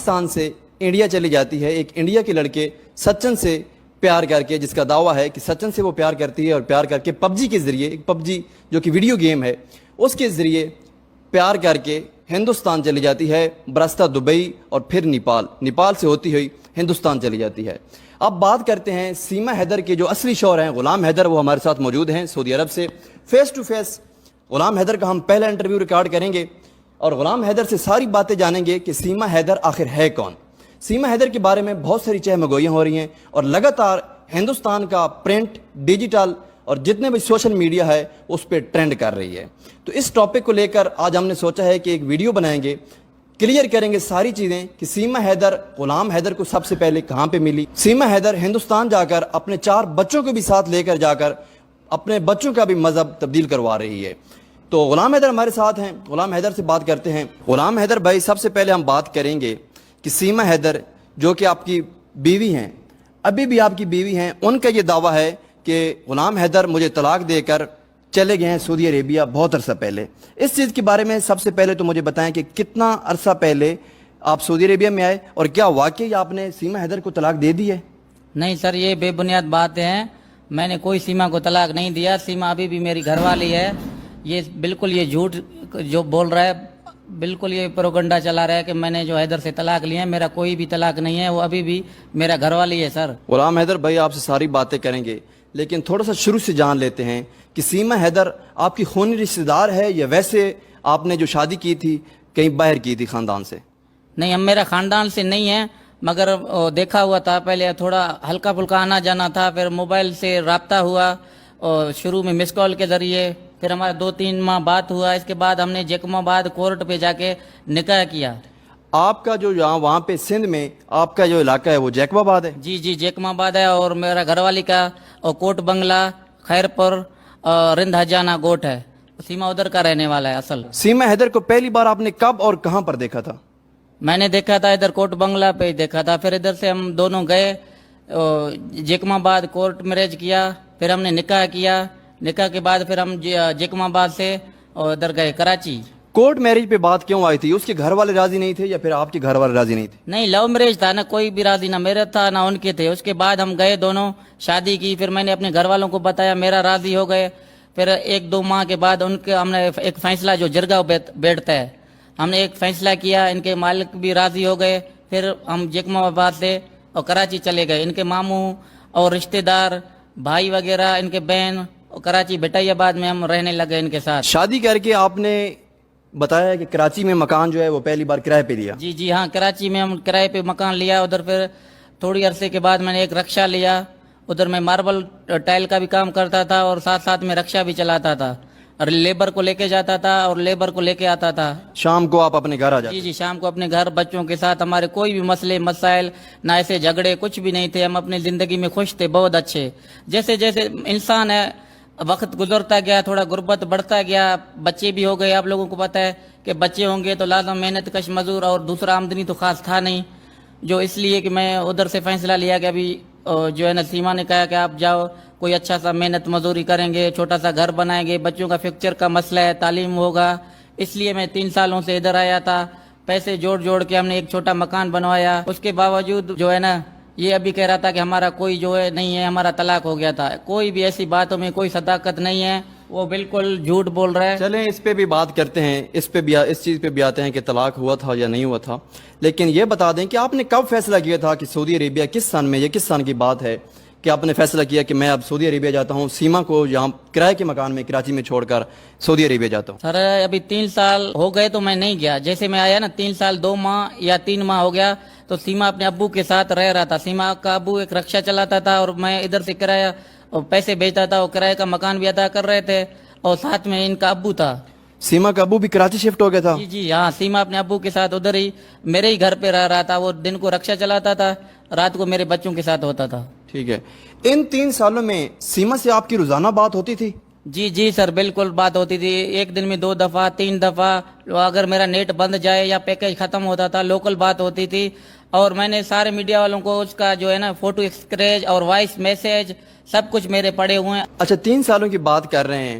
پاکستان سے انڈیا چلی جاتی ہے ایک انڈیا کے لڑکے سچن سے پیار کر کے، جس کا دعویٰ ہے کہ سچن سے وہ پیار کرتی ہے اور پیار کر کے پب جی کے ذریعے، ایک پب جی جو کہ ویڈیو گیم ہے اس کے ذریعے پیار کر کے ہندوستان چلی جاتی ہے برستہ دبئی اور پھر نیپال سے ہوتی ہوئی ہندوستان چلی جاتی ہے۔ اب بات کرتے ہیں سیما حیدر کے جو اصلی شوہر ہیں غلام حیدر، وہ ہمارے ساتھ موجود ہیں سعودی عرب سے۔ Face to face Ghulam Haider کا ہم پہلا انٹرویو ریکارڈ کریں گے اور غلام حیدر سے ساری باتیں جانیں گے کہ سیما حیدر آخر ہے کون۔ سیما حیدر کے بارے میں بہت ساری چہمگوئیاں ہو رہی ہیں اور لگاتار ہندوستان کا پرنٹ، ڈیجیٹل اور جتنے بھی سوشل میڈیا ہے اس پہ ٹرینڈ کر رہی ہے۔ تو اس ٹاپک کو لے کر آج ہم نے سوچا ہے کہ ایک ویڈیو بنائیں گے، کلیئر کریں گے ساری چیزیں کہ سیما حیدر غلام حیدر کو سب سے پہلے کہاں پہ ملی۔ سیما حیدر ہندوستان جا کر اپنے 4 بچوں کو بھی ساتھ لے کر جا کر اپنے بچوں کا بھی مذہب تبدیل کروا رہی ہے۔ تو غلام حیدر ہمارے ساتھ ہیں، غلام حیدر سے بات کرتے ہیں۔ غلام حیدر بھائی، سب سے پہلے ہم بات کریں گے کہ سیما حیدر جو کہ آپ کی بیوی ہیں، ابھی بھی آپ کی بیوی ہیں، ان کا یہ دعویٰ ہے کہ غلام حیدر مجھے طلاق دے کر چلے گئے ہیں سعودی عربیہ بہت عرصہ پہلے۔ اس چیز کے بارے میں سب سے پہلے تو مجھے بتائیں کہ کتنا عرصہ پہلے آپ سعودی عربیہ میں آئے اور کیا واقعی آپ نے سیما حیدر کو طلاق دے دی ہے؟ نہیں سر، یہ بے بنیاد باتیں ہیں، میں نے کوئی سیما کو طلاق نہیں دیا۔ سیما ابھی بھی میری گھر والی ہے۔ یہ بالکل یہ جھوٹ جو بول رہا ہے، بالکل یہ پروگنڈا چلا رہا ہے کہ میں نے جو حیدر سے طلاق لی ہے، میرا کوئی بھی طلاق نہیں ہے، وہ ابھی بھی میرا گھر والی ہے سر۔ غلام حیدر بھائی، آپ سے ساری باتیں کریں گے لیکن تھوڑا سا شروع سے جان لیتے ہیں کہ سیما حیدر آپ کی خونی رشتہ دار ہے یا ویسے آپ نے جو شادی کی تھی کہیں باہر کی تھی خاندان سے؟ نہیں، ہم میرا خاندان سے نہیں ہے، مگر دیکھا ہوا تھا پہلے، تھوڑا ہلکا پھلکا آنا جانا تھا، پھر موبائل سے رابطہ ہوا اور شروع میں مس کال کے ذریعے، پھر ہمارا 2-3 ماہ بات ہوا۔ اس کے بعد ہم نے جیکم آباد کورٹ پہ جا کے نکاح کیا۔ آپ کا جو یہاں وہاں پہ سندھ میں آپ کا جو علاقہ ہے وہ جیکم آباد ہے؟ جی جی، جیکم آباد ہے، اور میرا گھر والی کا اور کوٹ بنگلہ، خیرپور اور رند ہجانہ گوٹ ہے۔ سیما ادھر کا رہنے والا ہے اصل۔ سیما حیدر کو پہلی بار آپ نے کب اور کہاں پر دیکھا تھا؟ میں نے دیکھا تھا ادھر کوٹ بنگلہ پہ ہی دیکھا تھا، پھر ادھر سے ہم دونوں گئے جیکم آباد، کورٹ میرج کیا، پھر ہم نے نکاح کیا۔ نکاح کے بعد پھر ہم جیکم آباد سے ادھر گئے کراچی۔ کورٹ میرج پہ بات کیوں آئی تھی؟ اس کے گھر والے راضی نہیں تھے یا پھر آپ کے گھر والے راضی نہیں تھے؟ نہیں، لو میرج تھا، نہ کوئی بھی راضی، نہ میرا تھا نہ ان کے تھے۔ اس کے بعد ہم گئے دونوں، شادی کی، پھر میں نے اپنے گھر والوں کو بتایا، میرا راضی ہو گئے۔ پھر 1-2 ماہ کے بعد ان کے ہم نے ایک فیصلہ جو جرگہ بیٹھتا ہے، ہم نے ایک فیصلہ کیا، ان کے مالک بھی راضی ہو گئے۔ پھر ہم جیکم آباد سے اور کراچی چلے گئے۔ ان کے ماموں اور رشتہ دار، بھائی وغیرہ، ان کے بہن، اور کراچی بٹائی آباد میں ہم رہنے لگے ان کے ساتھ۔ شادی کر کے آپ نے بتایا کہ کراچی میں مکان جو ہے وہ پہلی بار کرائے پہ لیا؟ جی جی ہاں، کراچی میں ہم کرائے پہ مکان لیا۔ ادھر پھر تھوڑی عرصے کے بعد میں نے ایک رکشہ لیا۔ ادھر میں ماربل ٹائل کا بھی کام کرتا تھا اور ساتھ ساتھ میں رکشہ بھی چلاتا تھا، اور لیبر کو لے کے جاتا تھا اور لیبر کو لے کے آتا تھا۔ شام کو آپ اپنے گھر آ جاتے؟ جی جی، شام کو اپنے گھر بچوں کے ساتھ۔ ہمارے کوئی بھی مسئلے مسائل، نہ ایسے جھگڑے، کچھ بھی نہیں تھے۔ ہم اپنی زندگی میں خوش تھے، بہت اچھے۔ جیسے جیسے انسان ہے، وقت گزرتا گیا، تھوڑا غربت بڑھتا گیا، بچے بھی ہو گئے۔ آپ لوگوں کو پتہ ہے کہ بچے ہوں گے تو لازم محنت کش مزدور، اور دوسرا آمدنی تو خاص تھا نہیں، جو اس لیے کہ میں ادھر سے فیصلہ لیا کہ ابھی جو ہے نا، سیما نے کہا کہ آپ جاؤ، کوئی اچھا سا محنت مزدوری کریں گے، چھوٹا سا گھر بنائیں گے، بچوں کا فیوچر کا مسئلہ ہے، تعلیم ہوگا۔ اس لیے میں 3 سالوں سے ادھر آیا تھا۔ پیسے جوڑ کے ہم نے ایک چھوٹا مکان بنوایا۔ اس کے باوجود جو ہے نا، یہ ابھی کہہ رہا تھا کہ ہمارا کوئی جو ہے نہیں ہے، ہمارا طلاق ہو گیا تھا۔ کوئی بھی ایسی باتوں میں کوئی صداقت نہیں ہے، وہ بالکل جھوٹ بول رہا ہے۔ چلیں اس پہ بھی بات کرتے ہیں، اس چیز پہ بھی آتے ہیں کہ طلاق ہوا تھا یا نہیں ہوا تھا۔ لیکن یہ بتا دیں کہ آپ نے کب فیصلہ کیا تھا کہ سعودی عربیہ کس سن میں، یہ کس سن کی بات ہے کہ آپ نے فیصلہ کیا کہ میں اب سعودی عربیہ جاتا ہوں، سیما کو یہاں کرائے کے مکان میں کراچی میں چھوڑ کر سعودی عربیہ جاتا ہوں؟ سر ابھی 3 سال ہو گئے تو میں نہیں گیا۔ جیسے میں آیا نا، 3 سال 2 ماہ یا 3 ماہ ہو گیا تو سیما اپنے ابو کے ساتھ رہ رہا تھا۔ سیما کا ابو ایک رکشہ چلاتا تھا اور میں ادھر سے کرایہ اور پیسے بھیجتا تھا، اور کرایہ کا مکان بھی ادا کر رہے تھے، اور ساتھ میں ان کا ابو تھا۔ سیما کا ابو بھی کراچی شفٹ ہو گیا تھا؟ جی جی ہاں، سیما اپنے ابو کے ساتھ ادھر ہی میرے ہی گھر پہ رہ رہا تھا۔ وہ دن کو رکشہ چلاتا تھا، رات کو میرے بچوں کے ساتھ ہوتا تھا۔ ٹھیک ہے۔ ان 3 سالوں میں سیما سے آپ کی روزانہ بات ہوتی تھی؟ جی جی سر، بالکل بات ہوتی تھی۔ ایک دن میں 2 دفعہ 3 دفعہ، اگر میرا نیٹ بند جائے یا پیکج ختم ہوتا تھا، لوکل بات ہوتی تھی۔ اور میں نے سارے میڈیا والوں کو اس کا جو ہے نا فوٹو اسکریچ اور وائس میسج سب کچھ میرے پڑے ہوئے ہیں۔ اچھا، 3 سالوں کی بات کر رہے ہیں،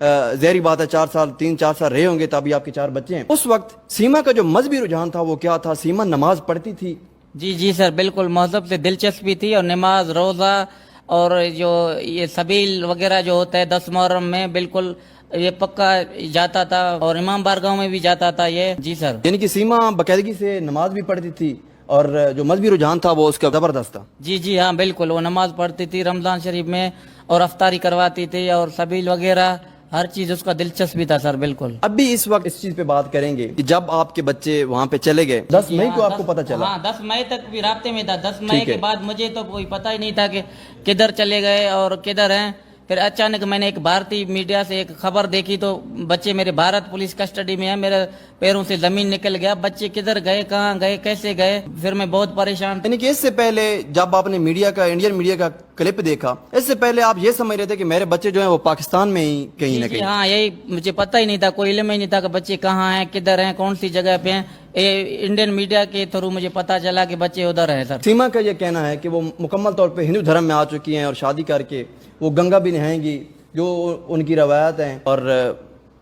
ظاہری بات ہے 4 سال 3-4 سال رہے ہوں گے تبھی آپ کے 4 بچے ہیں. اس وقت سیما کا جو مذہبی رجحان تھا وہ کیا تھا؟ سیما نماز پڑھتی تھی؟ جی سر بالکل مہذب سے دلچسپی تھی اور نماز روزہ اور جو یہ سبیل وغیرہ جو ہوتا ہے 10 محرم میں بالکل یہ پکا جاتا تھا اور امام بارگاہ میں بھی جاتا تھا یہ. جی سر. یعنی کہ سیما باقاعدگی سے نماز بھی پڑھتی تھی اور جو مذہبی رجحان تھا وہ اس کا زبردست تھا. جی ہاں بالکل وہ نماز پڑھتی تھی رمضان شریف میں اور افطاری کرواتی تھی اور سبیل وغیرہ ہر چیز اس کا دلچسپی تھا سر بالکل. اب بھی اس وقت اس چیز پہ بات کریں گے کہ جب آپ کے بچے وہاں پہ چلے گئے 10 مئی کو آپ کو پتا چلا؟ ہاں 10 مئی تک بھی رابطے میں تھا. 10 مئی کے بعد مجھے تو کوئی پتہ ہی نہیں تھا کہ کدھر چلے گئے اور کدھر ہیں. پھر اچانک میں نے ایک بھارتی میڈیا سے ایک خبر دیکھی تو بچے میرے بھارت پولیس کسٹڈی میں ہیں. میرے پیروں سے زمین نکل گیا. بچے کدھر گئے کہاں گئے کیسے گئے؟ پھر میں بہت پریشان. یعنی کہ اس سے پہلے جب آپ نے میڈیا کا انڈین میڈیا کا کلپ دیکھا اس سے پہلے آپ یہ سمجھ رہے تھے کہ میرے بچے جو ہیں وہ پاکستان میں ہی کہیں نہ کہیں؟ ہاں یہی مجھے پتہ ہی نہیں تھا کوئی علم ہی نہیں تھا کہ بچے کہاں ہیں کدھر ہیں کون سی جگہ پہ ہیں. انڈین میڈیا کے تھرو مجھے پتا چلا کہ بچے ادھر ہیں سر. سیما کا یہ کہنا ہے کہ وہ مکمل طور پہ ہندو دھرم میں آ چکی ہیں اور شادی کر کے وہ گنگا بھی نہائیں گی جو ان کی روایت ہیں اور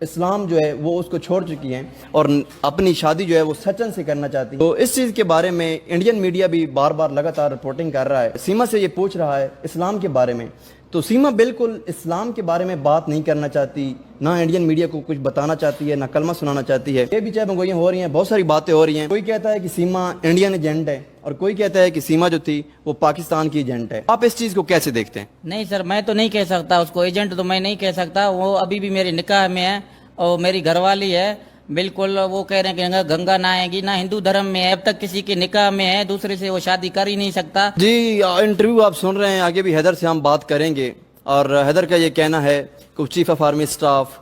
اسلام جو ہے وہ اس کو چھوڑ چکی ہیں اور اپنی شادی جو ہے وہ سچن سے کرنا چاہتی ہیں. تو اس چیز کے بارے میں انڈین میڈیا بھی بار بار لگاتار رپورٹنگ کر رہا ہے. سیما سے یہ پوچھ رہا ہے اسلام کے بارے میں تو سیما بالکل اسلام کے بارے میں بات نہیں کرنا چاہتی نہ انڈین میڈیا کو کچھ بتانا چاہتی ہے نہ کلمہ سنانا چاہتی ہے. یہ بھی چاہے بنگوئیاں ہو رہی ہیں بہت ساری باتیں ہو رہی ہیں. کوئی کہتا ہے کہ سیما انڈین ایجنٹ ہے اور کوئی کہتا ہے کہ سیما جو تھی وہ پاکستان کی ایجنٹ ہے. آپ اس چیز کو کیسے دیکھتے ہیں؟ نہیں سر میں تو نہیں کہہ سکتا اس کو ایجنٹ تو میں نہیں کہہ سکتا. وہ ابھی بھی میرے نکاح میں ہے اور میری گھر والی ہے. بالکل وہ کہہ رہے ہیں کہ گنگا نہ آئے گی نہ ہندو دھرم میں ہے. اب تک کسی کے نکاح میں ہے دوسرے سے وہ شادی کر ہی نہیں سکتا. جی انٹرویو آپ سن رہے ہیں. آگے بھی حیدر سے ہم بات کریں گے اور حیدر کا یہ کہنا ہے کہ chief of army staff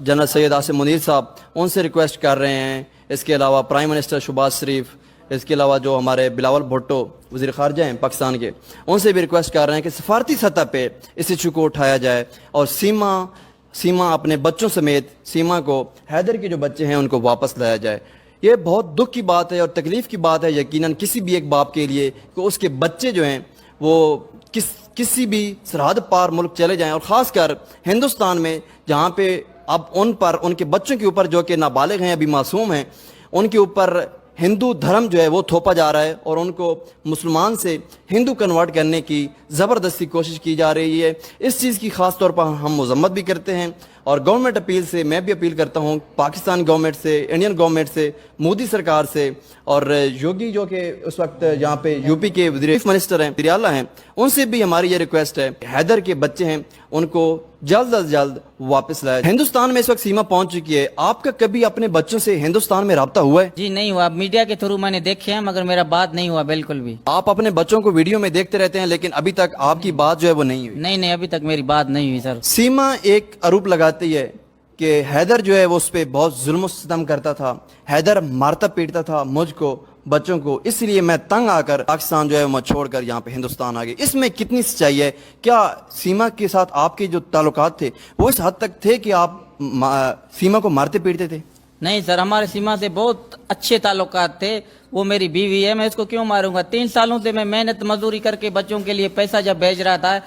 general Syed Asim Munir صاحب ان سے ریکویسٹ کر رہے ہیں. اس کے علاوہ پرائم منسٹر شہباز شریف اس کے علاوہ جو ہمارے بلاول بھٹو وزیر خارجہ ہیں پاکستان کے ان سے بھی ریکویسٹ کر رہے ہیں کہ سفارتی سطح پہ اس ایشو کو اٹھایا جائے اور سیما اپنے بچوں سمیت سیما کو حیدر کے جو بچے ہیں ان کو واپس لایا جائے. یہ بہت دکھ کی بات ہے اور تکلیف کی بات ہے یقیناً کسی بھی ایک باپ کے لیے کہ اس کے بچے جو ہیں وہ کسی بھی سرحد پار ملک چلے جائیں اور خاص کر ہندوستان میں جہاں پہ اب ان کے بچوں کے اوپر جو کہ نابالغ ہیں ابھی معصوم ہیں ان کے اوپر ہندو دھرم جو ہے وہ تھوپا جا رہا ہے اور ان کو مسلمان سے ہندو کنورٹ کرنے کی زبردستی کوشش کی جا رہی ہے. اس چیز کی خاص طور پر ہم مذمت بھی کرتے ہیں اور گورنمنٹ اپیل سے میں بھی اپیل کرتا ہوں پاکستان گورنمنٹ سے انڈین گورنمنٹ سے مودی سرکار سے اور یوگی جو کہ اس وقت یہاں پہ یو پی کے وزیر منسٹر ہیں وزیر اعلیٰ ہیں ان سے بھی ہماری یہ ریکویسٹ ہے حیدر کے بچے ہیں ان کو جلد از جلد واپس لایا. ہندوستان میں اس وقت سیما پہنچ چکی ہے. آپ کا کبھی اپنے بچوں سے ہندوستان میں رابطہ ہوا ہے؟ جی نہیں ہوا. میڈیا کے تھرو میں نے دیکھے ہیں مگر میرا بات نہیں ہوا بالکل بھی. آپ اپنے بچوں کو ویڈیو میں دیکھتے رہتے ہیں لیکن ابھی تک آپ کی بات جو ہے وہ نہیں ہوئی؟ نہیں ابھی تک میری بات نہیں ہوئی سر. سیما ایک آروپ لگاتی ہے کہ حیدر جو ہے وہ اس پہ بہت ظلم و ستم کرتا تھا. حیدر مارتا پیٹتا تھا مجھ کو بچوں کو اس لیے میں تنگ آ کر پاکستان جو ہے وہ چھوڑ کر یہاں پہ ہندوستان آ گئے. اس میں کتنی سچائی ہے؟ کیا سیما کے ساتھ آپ کے جو تعلقات تھے وہ اس حد تک تھے کہ آپ سیما کو مارتے پیٹتے تھے؟ نہیں سر ہمارے سیما سے بہت اچھے تعلقات تھے. وہ میری بیوی ہے. میں اس کو کیوں ماروں گا؟ 3 سالوں سے میں محنت مزدوری کر کے بچوں کے لیے پیسہ جب بھیج رہا تھا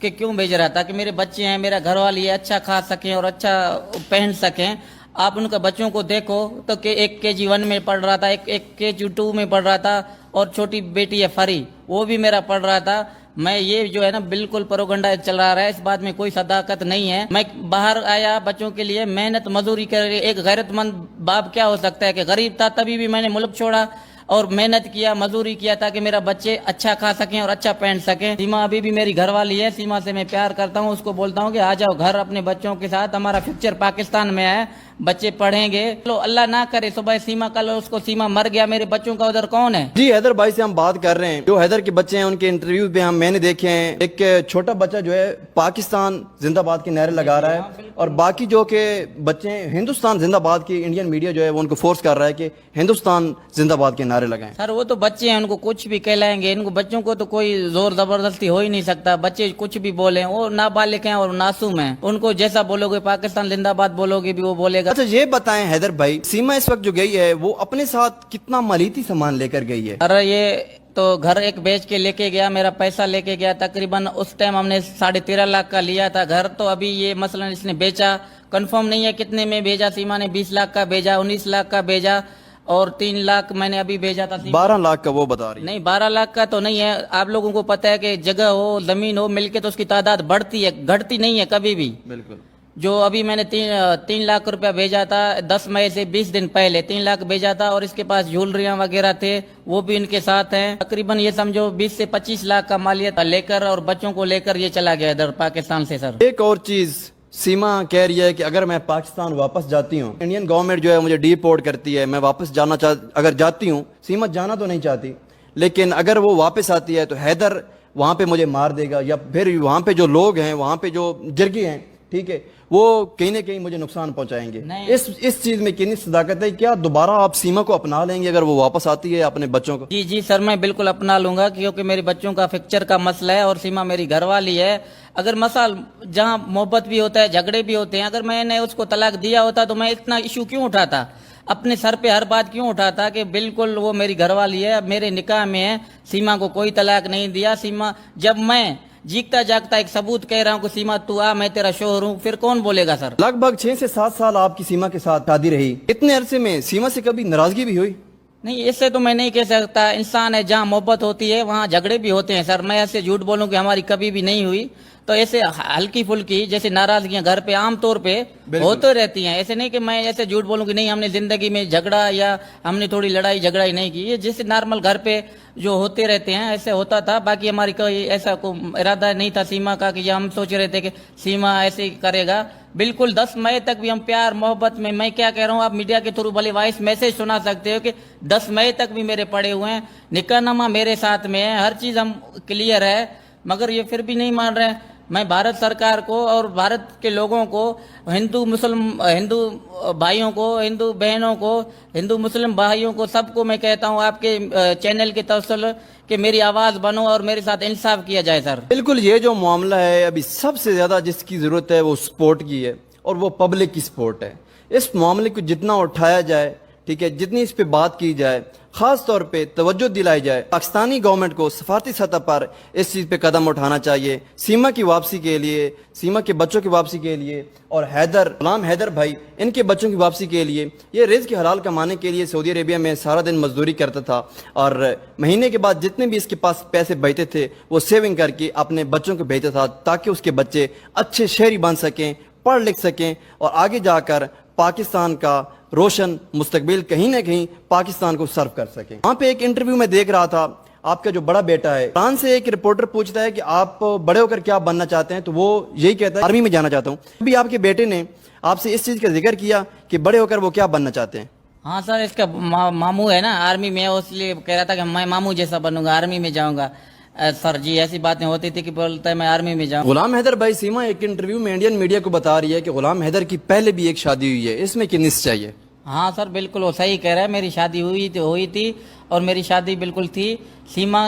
کہ کیوں بھیج رہا تھا کہ میرے بچے ہیں میرا گھر والی ہے اچھا کھا سکیں اور اچھا پہن سکیں. آپ ان کا بچوں کو دیکھو تو کہ 1 KG 1 میں پڑھ رہا تھا 1 KG 2 میں پڑھ رہا تھا اور چھوٹی بیٹی ہے فری وہ بھی میرا پڑھ رہا تھا. میں یہ جو ہے نا بالکل پروگنڈا چلا رہا ہے. اس بات میں کوئی صداقت نہیں ہے. میں باہر آیا بچوں کے لیے محنت مزدوری کر رہی. ایک غیرت مند باپ کیا ہو سکتا ہے کہ غریب تھا تبھی بھی میں نے ملک چھوڑا اور محنت کیا مزدوری کیا تاکہ میرا بچے اچھا کھا سکیں اور اچھا پہن سکیں. سیما ابھی بھی میری گھر والی ہے. سیما سے میں پیار کرتا ہوں. اس کو بولتا ہوں کہ آ جاؤ گھر اپنے بچوں کے ساتھ. ہمارا فیوچر پاکستان میں ہے. بچے پڑھیں گے. چلو اللہ نہ کرے صبح سیما کل اس کو سیما مر گیا میرے بچوں کا ادھر کون ہے؟ جی حیدر بھائی سے ہم بات کر رہے ہیں. جو حیدر کے بچے ہیں ان کے انٹرویو پہ میں نے دیکھے ہیں. ایک چھوٹا بچہ جو ہے پاکستان زندہ باد کے نعرے لگا رہا ہے اور باقی جو کہ بچے ہیں ہندوستان زندہ باد کی انڈین میڈیا جو ہے وہ ان کو فورس کر رہا ہے کہ ہندوستان زندہ باد کے نعرے لگائیں. سر وہ تو بچے ہیں ان کو کچھ بھی کہلائیں گے. ان کو بچوں کو تو کوئی زور زبردستی ہو ہی نہیں سکتا. بچے کچھ بھی بولیں وہ نابالغ ہیں اور معصوم ہیں. ان کو جیسا بولو گے پاکستان زندہ باد بولو گے بھی وہ بولے گا. اچھا یہ بتائیں حیدر بھائی سیما اس وقت جو گئی ہے وہ اپنے ساتھ کتنا مالیتی سامان لے کر گئی ہے؟ ارے یہ تو گھر ایک بیچ کے لے کے گیا, میرا پیسہ لے کے گیا. تقریباً اس ٹائم ہم نے 13.5 لاکھ کا لیا تھا گھر. تو ابھی یہ مثلا اس نے بیچا, کنفرم نہیں ہے کتنے میں بھیجا. سیما نے 20 لاکھ کا بھیجا, 19 لاکھ کا بھیجا, اور 3 لاکھ میں نے ابھی بھیجا تھا. 12 لاکھ کا وہ بتا رہی ہے. نہیں 12 لاکھ کا تو نہیں ہے. آپ لوگوں کو پتہ ہے کہ جگہ ہو, زمین ہو, مل کے تو اس کی تعداد بڑھتی ہے, گھٹتی نہیں ہے کبھی بھی. بالکل. جو ابھی میں نے 3 لاکھ روپیہ بھیجا تھا 10 مئی سے 20 دن پہلے 3 لاکھ بھیجا تھا, اور اس کے پاس جھولریاں وغیرہ تھے وہ بھی ان کے ساتھ ہیں. تقریباً یہ سمجھو 20 سے 25 لاکھ کا مالیت لے کر اور بچوں کو لے کر یہ چلا گیا ادھر پاکستان سے. سر ایک اور چیز سیما کہہ رہی ہے کہ اگر میں پاکستان واپس جاتی ہوں, انڈین گورنمنٹ جو ہے مجھے ڈی پورٹ کرتی ہے, میں واپس جانا اگر جاتی ہوں, سیما جانا تو نہیں چاہتی, لیکن اگر وہ واپس آتی ہے تو حیدر وہاں پہ مجھے مار دے گا, یا پھر وہاں پہ جو لوگ ہیں, وہاں پہ جو جرگے ہیں, ٹھیک ہے, وہ کہیں نہ کہیں مجھے نقصان پہنچائیں گے. اس چیز میں کتنی صداقت ہے؟ کیا دوبارہ آپ سیما کو اپنا لیں گے اگر وہ واپس آتی ہے اپنے بچوں کو؟ جی سر, میں بالکل اپنا لوں گا, کیونکہ میرے بچوں کا فکچر کا مسئلہ ہے اور سیما میری گھر والی ہے. اگر مثال جہاں محبت بھی ہوتا ہے, جھگڑے بھی ہوتے ہیں, اگر میں نے اس کو طلاق دیا ہوتا تو میں اتنا ایشو کیوں اٹھاتا, اپنے سر پہ ہر بات کیوں اٹھاتا کہ بالکل وہ میری گھر والی ہے, اب میرے نکاح میں ہے, سیما کو کوئی طلاق نہیں دیا. سیما جب میں جیگتا جاگتا ایک ثبوت کہہ رہا ہوں کہ سیما تو آ, میں تیرا شوہر ہوں, پھر کون بولے گا سر؟ لگ بھگ 6 سے 7 سال آپ کی سیما کے ساتھ شادی رہی, اتنے عرصے میں سیما سے کبھی ناراضگی بھی ہوئی؟ نہیں, اس سے تو میں نہیں کہہ سکتا. انسان ہے, جہاں محبت ہوتی ہے وہاں جھگڑے بھی ہوتے ہیں سر. میں ایسے جھوٹ بولوں کہ ہماری کبھی بھی نہیں ہوئی. تو ایسے ہلکی پھلکی جیسے ناراضگیاں گھر پہ عام طور پہ ہوتے رہتی ہیں. ایسے نہیں کہ میں ایسے جھوٹ بولوں کہ نہیں ہم نے زندگی میں جھگڑا یا ہم نے تھوڑی لڑائی جھگڑا ہی نہیں کی. یہ جیسے نارمل گھر پہ جو ہوتے رہتے ہیں ایسے ہوتا تھا. باقی ہماری کوئی ایسا کوئی ارادہ نہیں تھا سیما کا کہ ہم سوچ رہے تھے کہ سیما ایسے ہی کرے گا. بالکل 10 مئی تک بھی ہم پیار محبت میں کیا کہہ رہا ہوں, آپ میڈیا کے تھرو بھلے وائس میسج سنا سکتے ہو کہ 10 مئی تک بھی میرے پڑے ہوئے ہیں, نکاح نامہ میرے ساتھ میں ہے, ہر چیز ہم کلیئر ہے. مگر یہ پھر بھی نہیں مان رہے. میں بھارت سرکار کو اور بھارت کے لوگوں کو, ہندو بھائیوں کو, ہندو بہنوں کو, ہندو مسلم بھائیوں کو, سب کو میں کہتا ہوں آپ کے چینل کے توسل کہ میری آواز بنو اور میرے ساتھ انصاف کیا جائے سر. بالکل. یہ جو معاملہ ہے ابھی سب سے زیادہ جس کی ضرورت ہے وہ سپورٹ کی ہے, اور وہ پبلک کی سپورٹ ہے. اس معاملے کو جتنا اٹھایا جائے, ٹھیک ہے, جتنی اس پہ بات کی جائے, خاص طور پہ توجہ دلائی جائے, پاکستانی گورنمنٹ کو سفارتی سطح پر اس چیز پہ قدم اٹھانا چاہیے سیما کی واپسی کے لیے, سیما کے بچوں کی واپسی کے لیے, اور غلام حیدر بھائی ان کے بچوں کی واپسی کے لیے. یہ رزق حلال کمانے کے لیے سعودی عربیہ میں سارا دن مزدوری کرتا تھا, اور مہینے کے بعد جتنے بھی اس کے پاس پیسے بچتے تھے وہ سیونگ کر کے اپنے بچوں کو بھیجتا تھا, تاکہ اس کے بچے اچھے شہری بن سکیں, پڑھ لکھ سکیں, اور آگے جا کر پاکستان کا روشن مستقبل کہیں نہ کہیں پاکستان کو سرو کر سکیں. وہاں پہ ایک انٹرویو میں دیکھ رہا تھا, آپ کا جو بڑا بیٹا ہے, فرانس سے ایک رپورٹر پوچھتا ہے کہ آپ بڑے ہو کر کیا بننا چاہتے ہیں, تو وہ یہی کہتا ہے آرمی میں جانا چاہتا ہوں. ابھی آپ کے بیٹے نے آپ سے اس چیز کا ذکر کیا کہ بڑے ہو کر وہ کیا بننا چاہتے ہیں. ہاں سر, اس کا ماموں ہے نا آرمی میں, اس لیے کہہ رہا تھا کہ میں ماموں جیسا بنوں گا, آرمی میں جاؤں گا. سر جی ایسی باتیں ہوتی تھی کہ بولتا ہے میں آرمی میں جاؤں. غلام حیدر بھائی, سیما ایک انٹرویو میں انڈین میڈیا کو بتا رہی ہے کہ غلام حیدر کی پہلے بھی ایک شادی ہوئی ہے, اس میں کتنی سچائی ہے؟ ہاں سر بالکل وہ صحیح کہہ رہا ہے. میری شادی ہوئی تھی اور میری شادی بالکل تھی. سیما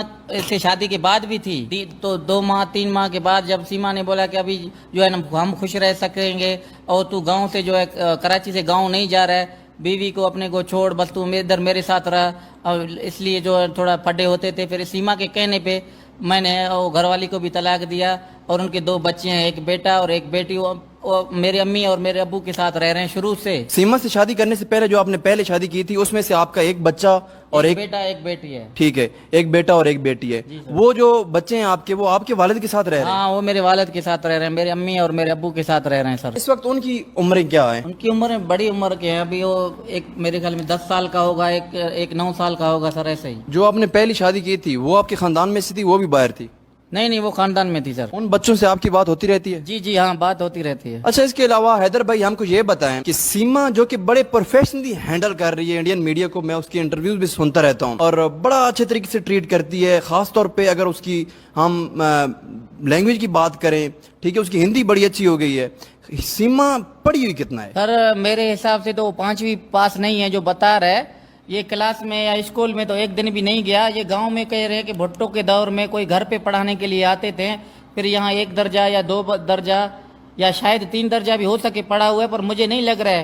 سے شادی کے بعد بھی تھی, تو 2 ماہ 3 ماہ کے بعد جب سیما نے بولا کہ ابھی جو ہے نا ہم خوش رہ سکیں گے, اور تو گاؤں سے جو ہے کراچی سے گاؤں نہیں جا رہا ہے, بیوی کو اپنے کو چھوڑ, بس تو ادھر میرے ساتھ رہا, اور اس لیے جو تھوڑا پھڈے ہوتے تھے. پھر سیما کے کہنے پہ میں نے گھر والی کو بھی طلاق دیا, اور ان کے 2 بچے ہیں, ایک بیٹا اور ایک بیٹی. وہ میری امی اور میرے ابو کے ساتھ رہ رہے ہیں شروع سے. سیما سے شادی کرنے سے پہلے جو آپ نے پہلے شادی کی تھی اس میں سے آپ کا ایک بچہ اور ایک بیٹا ایک بیٹی ہے. ٹھیک ہے, ایک بیٹا اور ایک بیٹی ہے. وہ جو بچے ہیں آپ کے, وہ آپ کے والد کے ساتھ رہ رہے ہیں؟ ہاں وہ میرے والد کے ساتھ رہ رہے ہیں, میرے امی اور میرے ابو کے ساتھ رہ رہے ہیں سر. اس وقت ان کی عمریں کیا ہیں؟ ان کی عمریں بڑی عمر کے ہیں. ابھی وہ ایک میرے خیال میں 10 سال کا ہوگا, ایک 9 سال کا ہوگا سر, ایسے ہی. جو آپ نے پہلی شادی کی تھی وہ آپ کے خاندان میں سے تھی, وہ بھی باہر تھی؟ نہیں وہ خاندان میں تھی سر. ان بچوں سے آپ کی بات ہوتی رہتی ہے؟ جی ہاں بات ہوتی رہتی ہے. اچھا, اس کے علاوہ حیدر بھائی ہم کو یہ بتائیں کہ سیما جو کہ بڑے پروفیشنلی ہینڈل کر رہی ہے انڈین میڈیا کو, میں اس کی انٹرویوز بھی سنتا رہتا ہوں, اور بڑا اچھے طریقے سے ٹریٹ کرتی ہے. خاص طور پہ اگر اس کی ہم لینگویج کی بات کریں, ٹھیک ہے, اس کی ہندی بڑی اچھی ہو گئی ہے. سیما پڑھی ہوئی کتنا ہے؟ سر میرے حساب سے تو وہ 5ویں پاس نہیں ہے جو بتا رہا ہے. یہ کلاس میں یا اسکول میں تو ایک دن بھی نہیں گیا. یہ گاؤں میں کہہ رہے کہ بھٹو کے دور میں کوئی گھر پہ پڑھانے کے لیے آتے تھے, پھر یہاں 1 درجہ یا 2 درجہ یا شاید 3 درجہ بھی ہو سکے پڑھا ہوا ہے, پر مجھے نہیں لگ رہا ہے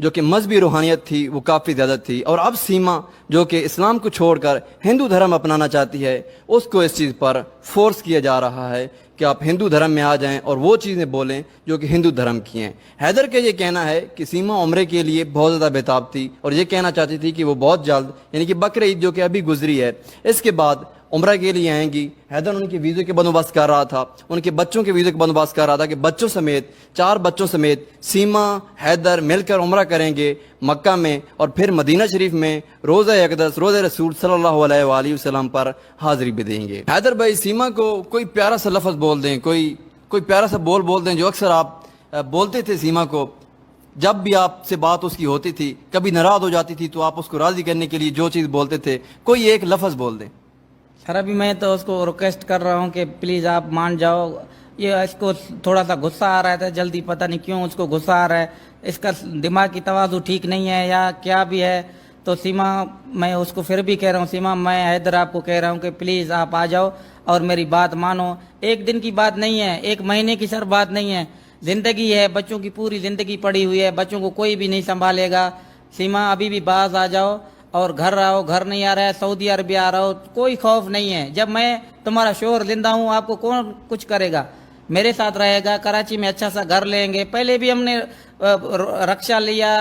جو کہ مذہبی روحانیت تھی وہ کافی زیادہ تھی، اور اب سیما جو کہ اسلام کو چھوڑ کر ہندو دھرم اپنانا چاہتی ہے، اس کو اس چیز پر فورس کیا جا رہا ہے کہ آپ ہندو دھرم میں آ جائیں اور وہ چیزیں بولیں جو کہ ہندو دھرم کی ہیں۔ حیدر کا یہ کہنا ہے کہ سیما عمرے کے لیے بہت زیادہ بےتاب تھی اور یہ کہنا چاہتی تھی کہ وہ بہت جلد یعنی کہ بقرعید جو کہ ابھی گزری ہے اس کے بعد عمرہ کے لیے آئیں گی۔ حیدر ان کے ویزے کے بندوبست کر رہا تھا، ان کے بچوں کے ویزے کے بندوبست کر رہا تھا کہ بچوں سمیت 4 بچوں سمیت سیما حیدر مل کر عمرہ کریں گے مکہ میں، اور پھر مدینہ شریف میں روزہ اقدس روزہ رسول صلی اللہ علیہ وآلہ وسلم پر حاضری بھی دیں گے۔ حیدر بھائی سیما کو کوئی پیارا سا لفظ بول دیں، کوئی پیارا سا بول دیں جو اکثر آپ بولتے تھے سیما کو، جب بھی آپ سے بات اس کی ہوتی تھی، کبھی ناراض ہو جاتی تھی تو آپ اس کو راضی کرنے کے لیے جو چیز بولتے تھے، کوئی ایک لفظ بول دیں۔ سر ابھی میں تو اس کو ریکویسٹ کر رہا ہوں کہ پلیز آپ مان جاؤ، یہ اس کو تھوڑا سا غصہ آ رہا تھا جلدی، پتہ نہیں کیوں اس کو غصہ آ رہا ہے، اس کا دماغی توازن ٹھیک نہیں ہے یا کیا بھی ہے۔ تو سیما میں اس کو پھر بھی کہہ رہا ہوں، سیما میں حیدر آپ کو کہہ رہا ہوں کہ پلیز آپ آ جاؤ اور میری بات مانو۔ ایک دن کی بات نہیں ہے، ایک مہینے کی سر بات نہیں ہے، زندگی ہے، بچوں کی پوری زندگی پڑی ہوئی ہے، بچوں کو کوئی بھی نہیں سنبھالے گا۔ سیما ابھی بھی باز آ جاؤ اور گھر آؤ، گھر نہیں آ رہا ہے سعودی عربیہ آ رہا ہو، کوئی خوف نہیں ہے۔ جب میں تمہارا شوہر زندہ ہوں آپ کو کون کچھ کرے گا، میرے ساتھ رہے گا، کراچی میں اچھا سا گھر لیں گے۔ پہلے بھی ہم نے رکشہ لیا،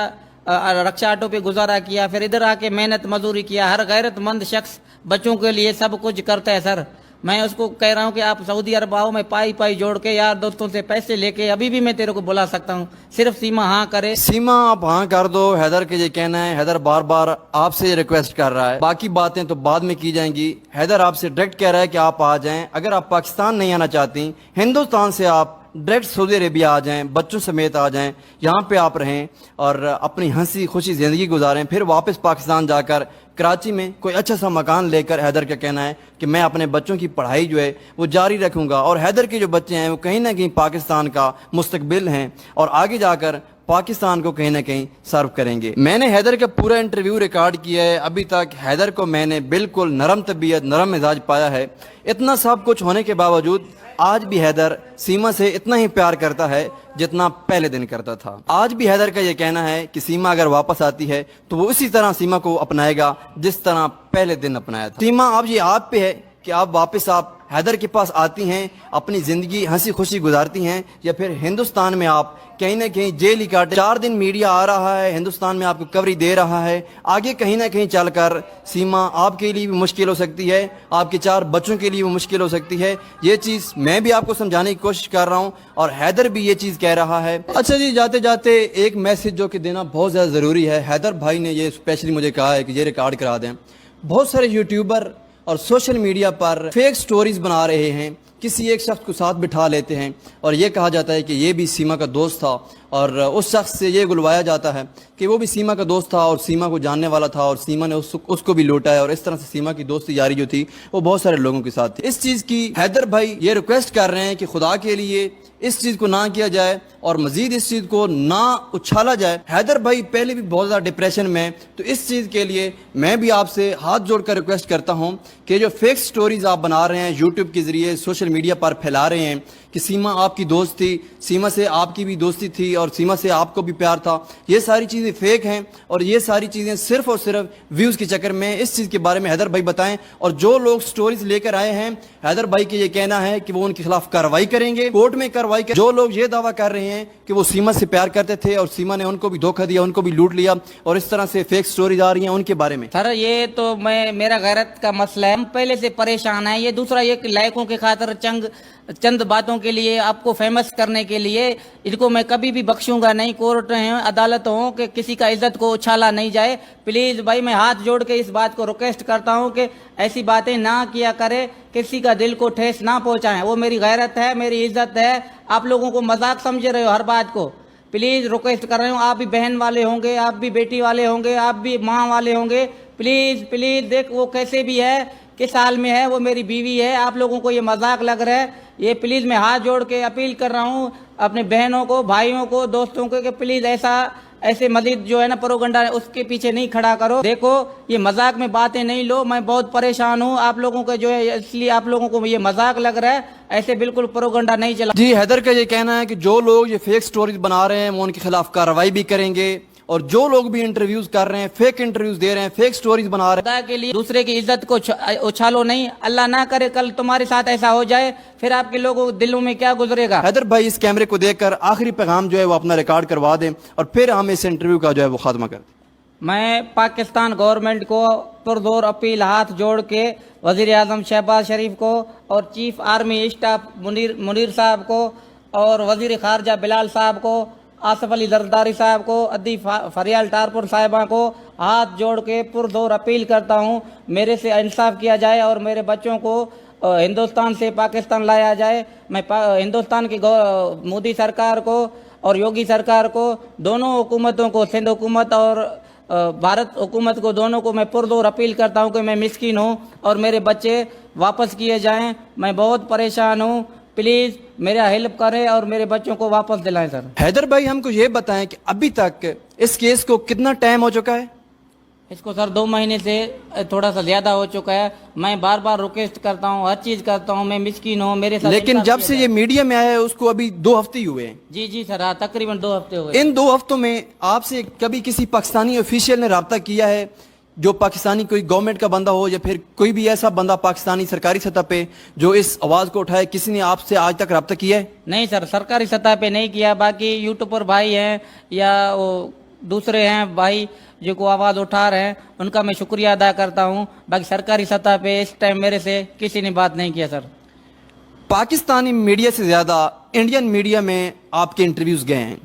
رکشہ آٹو پہ گزارا کیا، پھر ادھر آ کے محنت مزدوری کیا۔ ہر غیرت مند شخص بچوں کے لیے سب کچھ کرتا ہے سر۔ میں اس کو کہہ رہا ہوں کہ آپ سعودی عرب آؤ، میں پائی جوڑ کے یار دوستوں سے پیسے لے کے ابھی بھی میں تیرے کو بلا سکتا ہوں، صرف سیما ہاں کرے۔ سیما آپ ہاں کر دو، حیدر کے یہ کہنا ہے، حیدر بار بار آپ سے یہ ریکویسٹ کر رہا ہے، باقی باتیں تو بعد میں کی جائیں گی۔ حیدر آپ سے ڈائریکٹ کہہ رہا ہے کہ آپ آ جائیں، اگر آپ پاکستان نہیں آنا چاہتی، ہندوستان سے آپ ڈائریکٹ سعودی عربیہ آ جائیں، بچوں سمیت آ جائیں، یہاں پہ آپ رہیں اور اپنی ہنسی خوشی زندگی گزاریں، پھر واپس پاکستان جا کر کراچی میں کوئی اچھا سا مکان لے کر حیدر کا کہنا ہے کہ میں اپنے بچوں کی پڑھائی جو ہے وہ جاری رکھوں گا، اور حیدر کے جو بچے ہیں وہ کہیں نہ کہیں پاکستان کا مستقبل ہیں اور آگے جا کر پاکستان کو کہیں نہ کہیں سرو کریں گے۔ میں نے حیدر کا پورا انٹرویو ریکارڈ کیا ہے، ابھی تک حیدر کو میں نے بالکل نرم طبیعت نرم مزاج پایا ہے۔ اتنا سب کچھ ہونے کے باوجود آج بھی حیدر سیما سے اتنا ہی پیار کرتا ہے جتنا پہلے دن کرتا تھا۔ آج بھی حیدر کا یہ کہنا ہے کہ سیما اگر واپس آتی ہے تو وہ اسی طرح سیما کو اپنائے گا جس طرح پہلے دن اپنایا تھا۔ سیما اب یہ آپ پہ ہے کہ آپ واپس حیدر کے پاس آتی ہیں، اپنی زندگی ہنسی خوشی گزارتی ہیں، یا پھر ہندوستان میں آپ کہیں نہ کہیں جیل ہی کاٹے۔ 4 دن میڈیا آ رہا ہے، ہندوستان میں آپ کو کوریج دے رہا ہے، آگے کہیں نہ کہیں چل کر سیما آپ کے لیے بھی مشکل ہو سکتی ہے، آپ کے 4 بچوں کے لیے بھی مشکل ہو سکتی ہے۔ یہ چیز میں بھی آپ کو سمجھانے کی کوشش کر رہا ہوں اور حیدر بھی یہ چیز کہہ رہا ہے۔ اچھا جی، جاتے جاتے ایک میسج جو کہ دینا بہت زیادہ ضروری ہے، حیدر بھائی نے یہ اسپیشلی مجھے کہا ہے کہ یہ ریکارڈ کرا دیں۔ بہت سارے یوٹیوبر اور سوشل میڈیا پر فیک سٹوریز بنا رہے ہیں، کسی ایک شخص کو ساتھ بٹھا لیتے ہیں اور یہ کہا جاتا ہے کہ یہ بھی سیما کا دوست تھا، اور اس شخص سے یہ گلوایا جاتا ہے کہ وہ بھی سیما کا دوست تھا اور سیما کو جاننے والا تھا اور سیما نے اس کو بھی لوٹا ہے، اور اس طرح سے سیما کی دوستی یاری جو تھی وہ بہت سارے لوگوں کے ساتھ تھی۔ اس چیز کی حیدر بھائی یہ ریکویسٹ کر رہے ہیں کہ خدا کے لیے اس چیز کو نہ کیا جائے اور مزید اس چیز کو نہ اچھالا جائے۔ حیدر بھائی پہلے بھی بہت زیادہ ڈپریشن میں، تو اس چیز کے لیے میں بھی آپ سے ہاتھ جوڑ کر ریکویسٹ کرتا ہوں کہ جو فیک سٹوریز آپ بنا رہے ہیں یوٹیوب کے ذریعے سوشل میڈیا پر پھیلا رہے ہیں کہ سیما آپ کی دوست تھی، سیما سے آپ کی بھی دوستی تھی اور سیما سے آپ کو بھی پیار تھا، یہ ساری چیزیں فیک ہیں اور یہ ساری چیزیں صرف اور صرف ویوز کے چکر میں۔ اس چیز کے بارے میں حیدر بھائی بتائیں، اور جو لوگ سٹوریز لے کر آئے ہیں حیدر بھائی کے یہ کہنا ہے کہ وہ ان کے خلاف کارروائی کریں گے، کورٹ میں کارروائی کریں۔ جو لوگ یہ دعویٰ کر رہے ہیں کہ وہ سیما سے پیار کرتے تھے اور سیما نے ان کو بھی دھوکہ دیا، ان کو بھی لوٹ لیا، اور اس طرح سے فیک سٹوریز آ رہی ہیں، ان کے بارے میں سر یہ تو میرا غیرت کا مسئلہ ہے، ہم پہلے سے پریشان ہیں۔ یہ دوسرا یہ لائکوں کے خاطر چند باتوں کے لیے آپ کو فیمس کرنے کے لیے ان کو میں کبھی بھی بخشوں گا نہیں۔ کورٹ ہیں، عدالت ہوں، کہ کسی کا عزت کو اچھالا نہیں جائے۔ پلیز بھائی میں ہاتھ جوڑ کے اس بات کو ریکویسٹ کرتا ہوں کہ ایسی باتیں نہ کیا کرے، کسی کا دل کو ٹھیس نہ پہنچائیں، وہ میری غیرت ہے، میری عزت ہے۔ آپ لوگوں کو مذاق سمجھ رہے ہو ہر بات کو، پلیز ریکویسٹ کر رہے ہوں، آپ بھی بہن والے ہوں گے، آپ بھی بیٹی والے ہوں گے، آپ بھی ماں والے ہوں گے، پلیز دیکھ وہ کیسے بھی ہے، کس حال میں ہے، وہ میری بیوی ہے، آپ لوگوں کو یہ مذاق لگ رہا ہے، یہ پلیز میں ہاتھ جوڑ کے اپیل کر رہا ہوں اپنے بہنوں کو، بھائیوں کو، دوستوں کو کہ پلیز ایسے مزید جو ہے نا پروگنڈا اس کے پیچھے نہیں کھڑا کرو۔ دیکھو یہ مذاق میں باتیں نہیں لو، میں بہت پریشان ہوں آپ لوگوں کے جو ہے، اس لیے آپ لوگوں کو یہ مذاق لگ رہا ہے، ایسے بالکل پروگنڈا نہیں چلا۔ جی حیدر کا یہ کہنا ہے کہ جو لوگ یہ فیک سٹوریز بنا رہے ہیں وہ ان کے خلاف کارروائی بھی کریں گے، اور جو لوگ بھی انٹرویوز کر رہے ہیں، فیک انٹرویوز دے رہے ہیں، فیک سٹوریز بنا رہے خدا کے لیے دوسرے کی عزت کو اچھالو نہیں. اللہ نہ کرے کل تمہارے ساتھ ایسا ہو جائے، پھر آپ کے لوگوں کے دلوں میں کیا گزرے گا. ہیں. حیدر بھائی اس کیمرے کو دیکھ کر آخری پیغام جو ہے وہ اپنا ریکارڈ کروا دیں اور پھر ہم اس انٹرویو کا جو ہے وہ خاتمہ کر دیں. میں پاکستان گورنمنٹ کو پرزور اپیل ہاتھ جوڑ کے وزیر اعظم شہباز شریف کو اور چیف آرمی اسٹاف منیر صاحب کو اور وزیر خارجہ بلال صاحب کو، آصف علی زرداری صاحب کو، ادی فریال ٹارپور صاحبہ کو ہاتھ جوڑ کے پرزور اپیل کرتا ہوں میرے سے انصاف کیا جائے اور میرے بچوں کو ہندوستان سے پاکستان لایا جائے. میں ہندوستان کی مودی سرکار کو اور یوگی سرکار کو، دونوں حکومتوں کو، سندھ حکومت اور بھارت حکومت کو، دونوں کو میں پرزور اپیل کرتا ہوں کہ میں مسکین ہوں اور میرے بچے واپس کیے جائیں. میں بہت پریشان ہوں، پلیز میرا ہیلپ کریں اور میرے بچوں کو واپس دلائیں سر. حیدر بھائی ہم کو یہ بتائیں کہ ابھی تک اس کیس کو کتنا ٹائم ہو چکا ہے؟ اس کو سر 2 مہینے سے تھوڑا سا زیادہ ہو چکا ہے. میں بار بار ریکویسٹ کرتا ہوں، ہر چیز کرتا ہوں، میں مسکین ہوں، میرے ساتھ لیکن انصاف جب کیا سے جائے. یہ میڈیا میں آیا ہے اس کو ابھی 2 ہفتے ہی ہوئے ہیں. جی سر، ہاں تقریباً 2 ہفتے ہوئے. ان 2 ہفتوں میں آپ سے کبھی کسی پاکستانی آفیشیل نے رابطہ کیا ہے، جو پاکستانی کوئی گورنمنٹ کا بندہ ہو یا پھر کوئی بھی ایسا بندہ پاکستانی سرکاری سطح پہ جو اس آواز کو اٹھائے؟ کسی نے آپ سے آج تک رابطہ کیا ہے؟ نہیں سر، سرکاری سطح پہ نہیں کیا. باقی یوٹیوبر بھائی ہیں یا وہ دوسرے ہیں بھائی جو کو آواز اٹھا رہے ہیں، ان کا میں شکریہ ادا کرتا ہوں. باقی سرکاری سطح پہ اس ٹائم میرے سے کسی نے بات نہیں کیا سر. پاکستانی میڈیا سے زیادہ انڈین میڈیا میں آپ کے انٹرویوز گئے ہیں.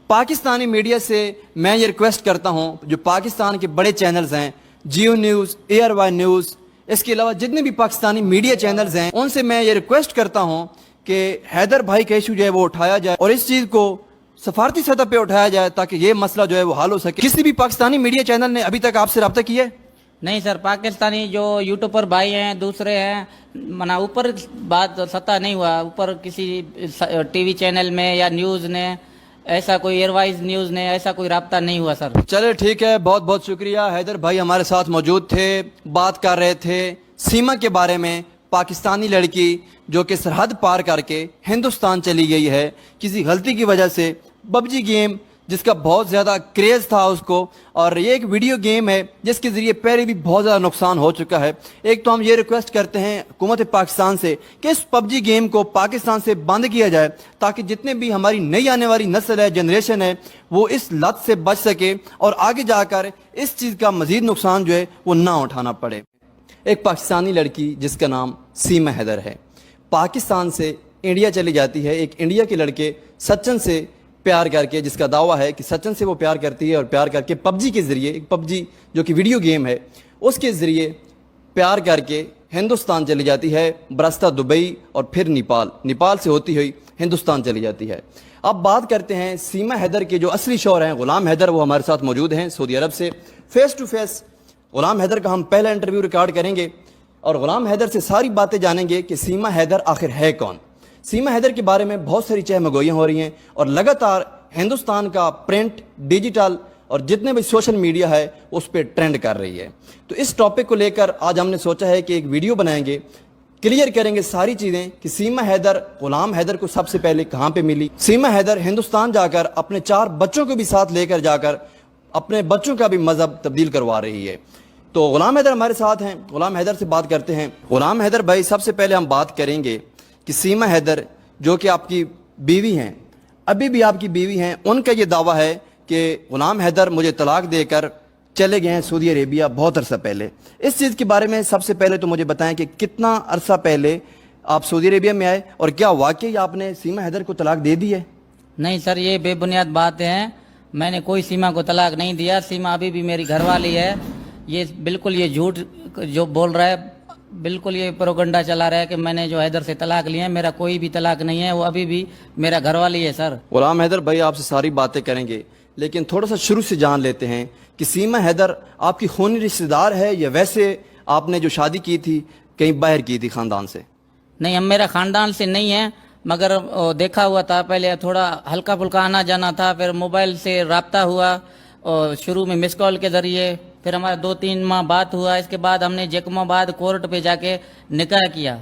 پاکستانی میڈیا سے میں یہ ریکویسٹ کرتا ہوں، جو پاکستان کے بڑے چینلز ہیں، Geo news, ARY news, اس کے علاوہ جتنے بھی پاکستانی میڈیا چینلز ہیں، ان سے میں یہ ریکویسٹ کرتا ہوں کہ حیدر بھائی کا ایشو جو ہے وہ اٹھایا جائے اور اس چیز کو سفارتی سطح پہ اٹھایا جائے تاکہ یہ مسئلہ جو ہے وہ حل ہو سکے. کسی بھی پاکستانی میڈیا چینل نے ابھی تک آپ سے رابطہ کیا ہے؟ نہیں سر، پاکستانی جو یوٹیوبر بھائی ہیں دوسرے ہیں، منا اوپر بات سطح نہیں ہوا، اوپر کسی ٹی وی چینل میں یا نیوز نے ایسا کوئی ایئر وائز نیوز نے ایسا کوئی رابطہ نہیں ہوا سر. چلے ٹھیک ہے، بہت بہت شکریہ. حیدر بھائی ہمارے ساتھ موجود تھے، بات کر رہے تھے سیما کے بارے میں. پاکستانی لڑکی جو کہ سرحد پار کر کے ہندوستان چلی گئی ہے کسی غلطی کی وجہ سے. پبجی گیم جس کا بہت زیادہ کریز تھا اس کو، اور یہ ایک ویڈیو گیم ہے جس کے ذریعے پہلے بھی بہت زیادہ نقصان ہو چکا ہے. ایک تو ہم یہ ریکویسٹ کرتے ہیں حکومت پاکستان سے کہ اس پبجی گیم کو پاکستان سے بند کیا جائے تاکہ جتنے بھی ہماری نئی آنے والی نسل ہے، جنریشن ہے، وہ اس لت سے بچ سکے اور آگے جا کر اس چیز کا مزید نقصان جو ہے وہ نہ اٹھانا پڑے. ایک پاکستانی لڑکی جس کا نام سیما حیدر ہے، پاکستان سے انڈیا چلی جاتی ہے. ایک انڈیا کے لڑکے سچن سے پیار کر کے، جس کا دعویٰ ہے کہ سچن سے وہ پیار کرتی ہے اور پیار کر کے پبجی کے ذریعے، ایک پبجی جو کہ ویڈیو گیم ہے اس کے ذریعے پیار کر کے ہندوستان چلی جاتی ہے، برستہ دبئی اور پھر نیپال سے ہوتی ہوئی ہندوستان چلی جاتی ہے. اب بات کرتے ہیں سیما حیدر کے جو اصلی شوہر ہیں غلام حیدر. وہ ہمارے ساتھ موجود ہیں سعودی عرب سے. Face to face Ghulam Haider کا ہم پہلا انٹرویو ریکارڈ کریں گے اور غلام حیدر سے ساری باتیں جانیں گے کہ سیما حیدر آخر ہے کون. سیما حیدر کے بارے میں بہت ساری چہمگوئیاں ہو رہی ہیں اور لگاتار ہندوستان کا پرنٹ، ڈیجیٹل اور جتنے بھی سوشل میڈیا ہے اس پہ ٹرینڈ کر رہی ہے. تو اس ٹاپک کو لے کر آج ہم نے سوچا ہے کہ ایک ویڈیو بنائیں گے، کلیئر کریں گے ساری چیزیں کہ سیما حیدر غلام حیدر کو سب سے پہلے کہاں پہ ملی. سیما حیدر ہندوستان جا کر اپنے 4 بچوں کو بھی ساتھ لے کر جا کر اپنے بچوں کا بھی مذہب تبدیل کروا رہی ہے. تو غلام حیدر ہمارے ساتھ ہیں، غلام حیدر سے بات کرتے ہیں. غلام حیدر بھائی، سب سے پہلے ہم بات کریں گے کہ سیما حیدر جو کہ آپ کی بیوی ہیں، ابھی بھی آپ کی بیوی ہیں، ان کا یہ دعویٰ ہے کہ غلام حیدر مجھے طلاق دے کر چلے گئے ہیں سعودی عربیہ بہت عرصہ پہلے. اس چیز کے بارے میں سب سے پہلے تو مجھے بتائیں کہ کتنا عرصہ پہلے آپ سعودی عربیہ میں آئے اور کیا واقعی آپ نے سیما حیدر کو طلاق دے دی ہے؟ نہیں سر، یہ بے بنیاد باتیں ہیں. میں نے کوئی سیما کو طلاق نہیں دیا. سیما ابھی بھی میری گھر والی ہے. یہ بالکل یہ جھوٹ جو بول رہا ہے، بالکل یہ پروگنڈا چلا رہا ہے کہ میں نے جو حیدر سے طلاق لیا ہے. میرا کوئی بھی طلاق نہیں ہے، وہ ابھی بھی میرا گھر والی ہے سر. غلام حیدر بھائی آپ سے ساری باتیں کریں گے، لیکن تھوڑا سا شروع سے جان لیتے ہیں کہ سیما حیدر آپ کی خونی رشتہ دار ہے یا ویسے آپ نے جو شادی کی تھی کہیں باہر کی تھی خاندان سے؟ نہیں، ہم میرا خاندان سے نہیں ہے، مگر دیکھا ہوا تھا. پہلے تھوڑا ہلکا پھلکا آنا جانا تھا، پھر موبائل سے رابطہ ہوا اور شروع میں مس کال کے ذریعے، پھر ہمارا 2-3 ماہ بات ہوا. اس کے بعد ہم نے جیکم آباد کورٹ پہ جا کے نکاح کیا.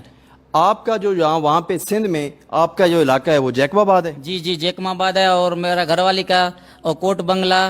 آپ کا جو یہاں وہاں پہ سندھ میں آپ کا جو علاقہ ہے وہ جیکم آباد ہے؟ جی جیکم آباد ہے. اور میرا گھر والی کا اور کوٹ بنگلہ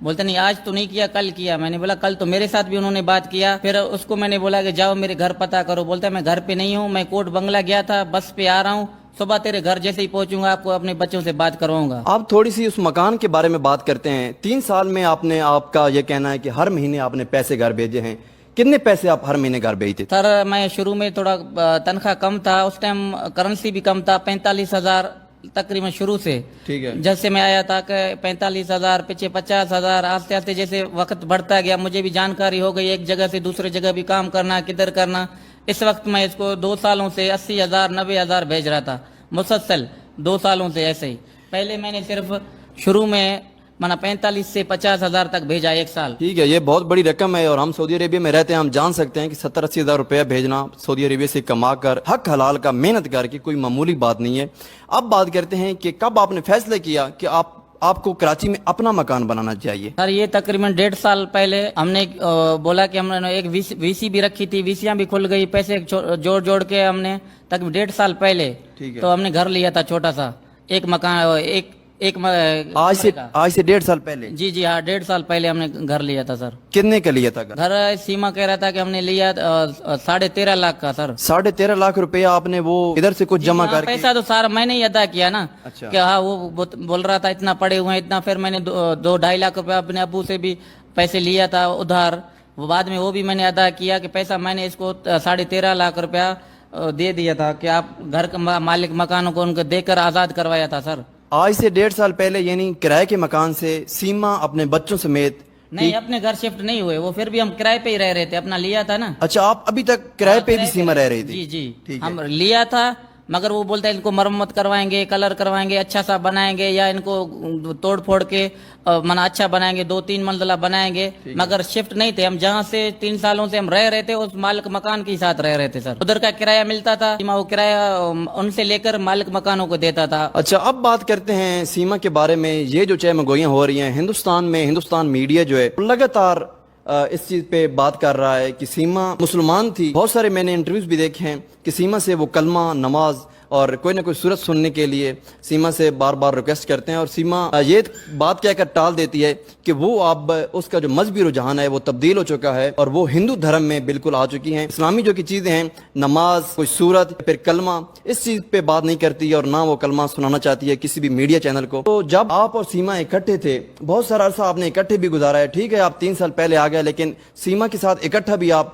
بولتے نہیں آج تو نہیں کیا کل کیا. میں نے بولا کل تو میرے ساتھ بھی انہوں نے بات کیا. پھر اس کو میں نے بولا کہ جاؤ میرے گھر پتہ کرو. بولتا ہے میں گھر پہ نہیں ہوں, میں کوٹ بنگلہ گیا تھا, بس پہ آ رہا ہوں, صبح تیرے گھر جیسے ہی پہنچوں گا آپ کو اپنے بچوں سے بات کرواؤں گا. آپ تھوڑی سی اس مکان کے بارے میں بات کرتے ہیں. 3 سال میں آپ کا یہ کہنا ہے کہ ہر مہینے آپ نے پیسے گھر بھیجے ہیں. کتنے پیسے آپ ہر مہینے گھر بھیجتے تھے؟ سر میں شروع میں تھوڑا تنخواہ کم تھا, اس ٹائم کرنسی بھی کم تھا, 45,000 تقریباً شروع سے. ٹھیک ہے. جب سے میں آیا تھا کہ 45,000 پیچھے 50,000, آہستہ آہستہ جیسے وقت بڑھتا گیا مجھے بھی جانکاری ہو گئی ایک جگہ سے دوسری جگہ بھی کام کرنا کدھر کرنا. اس وقت میں اس کو 2 سالوں سے 80,000 90,000 بھیج رہا تھا مسلسل 2 سالوں سے ایسے ہی. پہلے میں نے صرف شروع میں 45 سے 50,000 تک بھیجا ایک سال. ٹھیک ہے, یہ بہت بڑی رقم ہے اور ہم سعودی عربیہ میں رہتے ہیں, ہم جان سکتے ہیں کہ 70-80 ہزار روپیہ بھیجنا سعودی عربیہ سے کما کر حق حلال کا محنت کر کے کوئی معمولی بات نہیں ہے. اب بات کرتے ہیں کہ کب آپ نے فیصلہ کیا کہ آپ کو کراچی میں اپنا مکان بنانا چاہیے؟ سر یہ تقریباً 1.5 سال پہلے ہم نے بولا کہ ہم نے ایک وی سی بھی رکھی تھی, ویسیاں بھی کھل گئی, پیسے جوڑ کے ہم نے تقریباً 1.5 سال پہلے تو ہم نے گھر لیا تھا چھوٹا سا ایک مکان ایک آج سے 1.5 سال پہلے؟ جی جی ہاں 1.5 سال پہلے ہم نے گھر لیا تھا. سر کتنے کا لیا تھا گھر؟ سیما کہہ رہا تھا کہ ہم نے لیا 13.5 لاکھ کا. سر 13.5 لاکھ روپیہ آپ نے وہ ادھر سے کچھ جمع کر کے؟ پیسہ تو سارا میں نے ہی ادا کیا نا. کہ ہاں وہ بول رہا تھا اتنا پڑے ہوئے ہیں اتنا, پھر میں نے 2-2.5 لاکھ روپیہ اپنے ابو سے بھی پیسے لیا تھا ادھار, وہ بعد میں وہ بھی میں نے ادا کیا کہ پیسہ میں نے اس کو 13.5 لاکھ روپیہ دے دیا تھا کہ آپ گھر کا مالک مکانوں کو ان کو دے کر آزاد کروایا تھا. سر آج سے 1.5 سال پہلے یعنی کرائے کے مکان سے سیما اپنے بچوں سمیت نہیں اپنے گھر شفٹ نہیں ہوئے, وہ پھر بھی ہم کرائے پہ ہی رہ رہے تھے, اپنا لیا تھا نا. اچھا آپ ابھی تک کرائے پہ بھی سیما رہ رہی تھی؟ جی جی ہم لیا تھا, مگر وہ بولتا ہے ان کو مرمت کروائیں گے, کلر کروائیں گے, اچھا سا بنائیں گے, یا ان کو توڑ پھوڑ کے اچھا بنائیں گے, 2-3 منزلہ بنائیں گے. مگر شفٹ نہیں تھے ہم, جہاں سے 3 سالوں سے ہم رہ رہے تھے اس مالک مکان کے ساتھ رہ رہے تھے. سر ادھر کا کرایہ ملتا تھا, وہ کرایہ ان سے لے کر مالک مکانوں کو دیتا تھا. اچھا اب بات کرتے ہیں سیما کے بارے میں. یہ جو چہ مگوئیاں ہو رہی ہیں ہندوستان میڈیا جو ہے لگاتار اس چیز پہ بات کر رہا ہے کہ سیما مسلمان تھی. بہت سارے میں نے انٹرویوز بھی دیکھے ہیں کہ سیما سے وہ کلمہ نماز اور کوئی نہ کوئی صورت سننے کے لیے سیما سے بار بار ریکویسٹ کرتے ہیں, اور سیما یہ بات کہہ کر ٹال دیتی ہے کہ وہ اب اس کا جو مذہبی رجحان ہے وہ تبدیل ہو چکا ہے اور وہ ہندو دھرم میں بالکل آ چکی ہیں. اسلامی جو کی چیزیں ہیں نماز, کوئی صورت, پھر کلمہ, اس چیز پہ بات نہیں کرتی اور نہ وہ کلمہ سنانا چاہتی ہے کسی بھی میڈیا چینل کو. تو جب آپ اور سیما اکٹھے تھے, بہت سارا عرصہ آپ نے اکٹھے بھی گزارا ہے, ٹھیک ہے آپ 3 سال پہلے آ گئے, لیکن سیما کے ساتھ اکٹھا بھی آپ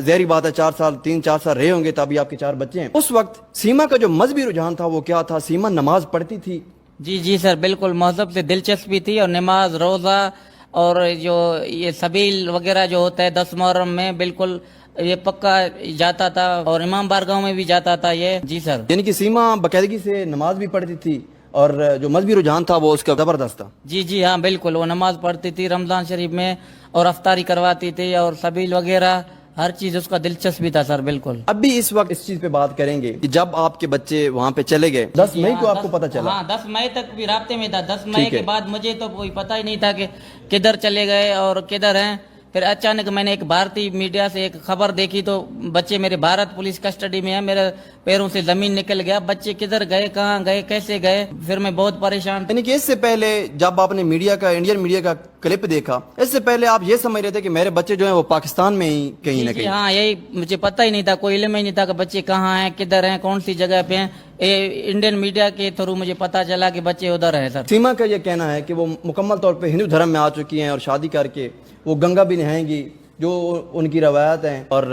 ظاہری بات ہے 3-4 سال رہے ہوں گے, تبھی آپ کے 4 بچے ہیں. اس وقت سیما کا جو مذہبی رجحان تھا وہ کیا تھا؟ سیما نماز پڑھتی تھی؟ جی سر بالکل مذہب سے دلچسپی تھی, اور نماز روزہ اور جو یہ سبیل وغیرہ جو ہوتا ہے 10 محرم میں بالکل یہ پکا جاتا تھا, اور امام بارگاہ میں بھی جاتا تھا یہ. جی سر یعنی کہ سیما باقاعدگی سے نماز بھی پڑھتی تھی اور جو مذہبی رجحان تھا وہ اس کا زبردست تھا. جی ہاں بالکل, وہ نماز پڑھتی تھی رمضان شریف میں, اور افطاری کرواتی تھی, اور سبیل وغیرہ ہر چیز اس کا دلچسپی تھا. سر بالکل. اب بھی اس وقت اس چیز پہ بات کریں گے کہ جب آپ کے بچے وہاں پہ چلے گئے 10 مئی کو آپ کو پتا چلا؟ ہاں 10 مئی تک بھی رابطے میں تھا. 10 مئی کے بعد مجھے تو کوئی پتہ ہی نہیں تھا کہ کدھر چلے گئے اور کدھر ہیں. پھر اچانک میں نے ایک بھارتی میڈیا سے ایک خبر دیکھی تو بچے میرے بھارت پولیس کسٹڈی میں ہیں, میرے پیروں سے زمین نکل گیا. بچے کدھر گئے, کہاں گئے, کیسے گئے؟ پھر میں بہت پریشان. یعنی کہ اس سے پہلے جب آپ نے انڈین میڈیا کا کلپ دیکھا, اس سے پہلے آپ یہ سمجھ رہے تھے کہ میرے بچے جو ہیں وہ پاکستان میں ہی کہیں نہ کہیں؟ ہاں یہی مجھے پتہ ہی نہیں تھا, کوئی علم ہی نہیں تھا کہ بچے کہاں ہیں, کدھر ہیں, کون سی جگہ پہ ہیں. انڈین میڈیا کے تھرو مجھے پتا چلا کہ بچے ادھر ہیں. سر سیما کا یہ کہنا ہے کہ وہ مکمل طور پہ ہندو دھرم میں آ چکی ہیں اور شادی کر کے وہ گنگا بھی نہائیں گی, جو ان کی روایات ہیں, اور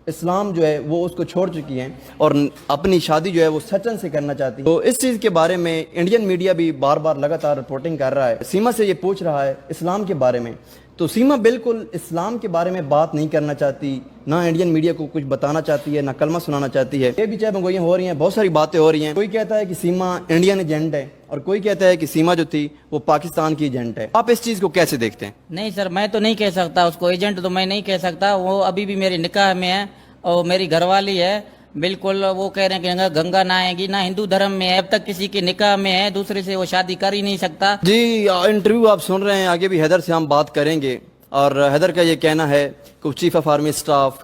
اسلام جو ہے وہ اس کو چھوڑ چکی ہیں اور اپنی شادی جو ہے وہ سچن سے کرنا چاہتی ہیں. تو اس چیز کے بارے میں انڈین میڈیا بھی بار بار لگاتار رپورٹنگ کر رہا ہے. سیما سے یہ پوچھ رہا ہے اسلام کے بارے میں, تو سیما بالکل اسلام کے بارے میں بات نہیں کرنا چاہتی, نہ انڈین میڈیا کو کچھ بتانا چاہتی ہے, نہ کلمہ سنانا چاہتی ہے. یہ بھی چاہے مگوئیاں ہو رہی ہیں, بہت ساری باتیں ہو رہی ہیں. کوئی کہتا ہے کہ سیما انڈین ایجنٹ ہے اور کوئی کہتا ہے کہ سیما جو تھی وہ پاکستان کی ایجنٹ ہے. آپ اس چیز کو کیسے دیکھتے ہیں؟ نہیں سر میں تو نہیں کہہ سکتا اس کو ایجنٹ, تو میں نہیں کہہ سکتا. وہ ابھی بھی میرے نکاح میں ہے اور میری گھر والی ہے. بالکل وہ کہہ رہے ہیں کہ گنگا نہ آئے گی, نہ ہندو دھرم میں ہے, اب تک کسی کے نکاح میں ہے, دوسرے سے وہ شادی کر ہی نہیں سکتا. جی انٹرویو آپ سن رہے ہیں, آگے بھی حیدر سے ہم بات کریں گے. اور حیدر کا یہ کہنا ہے کہ chief of army staff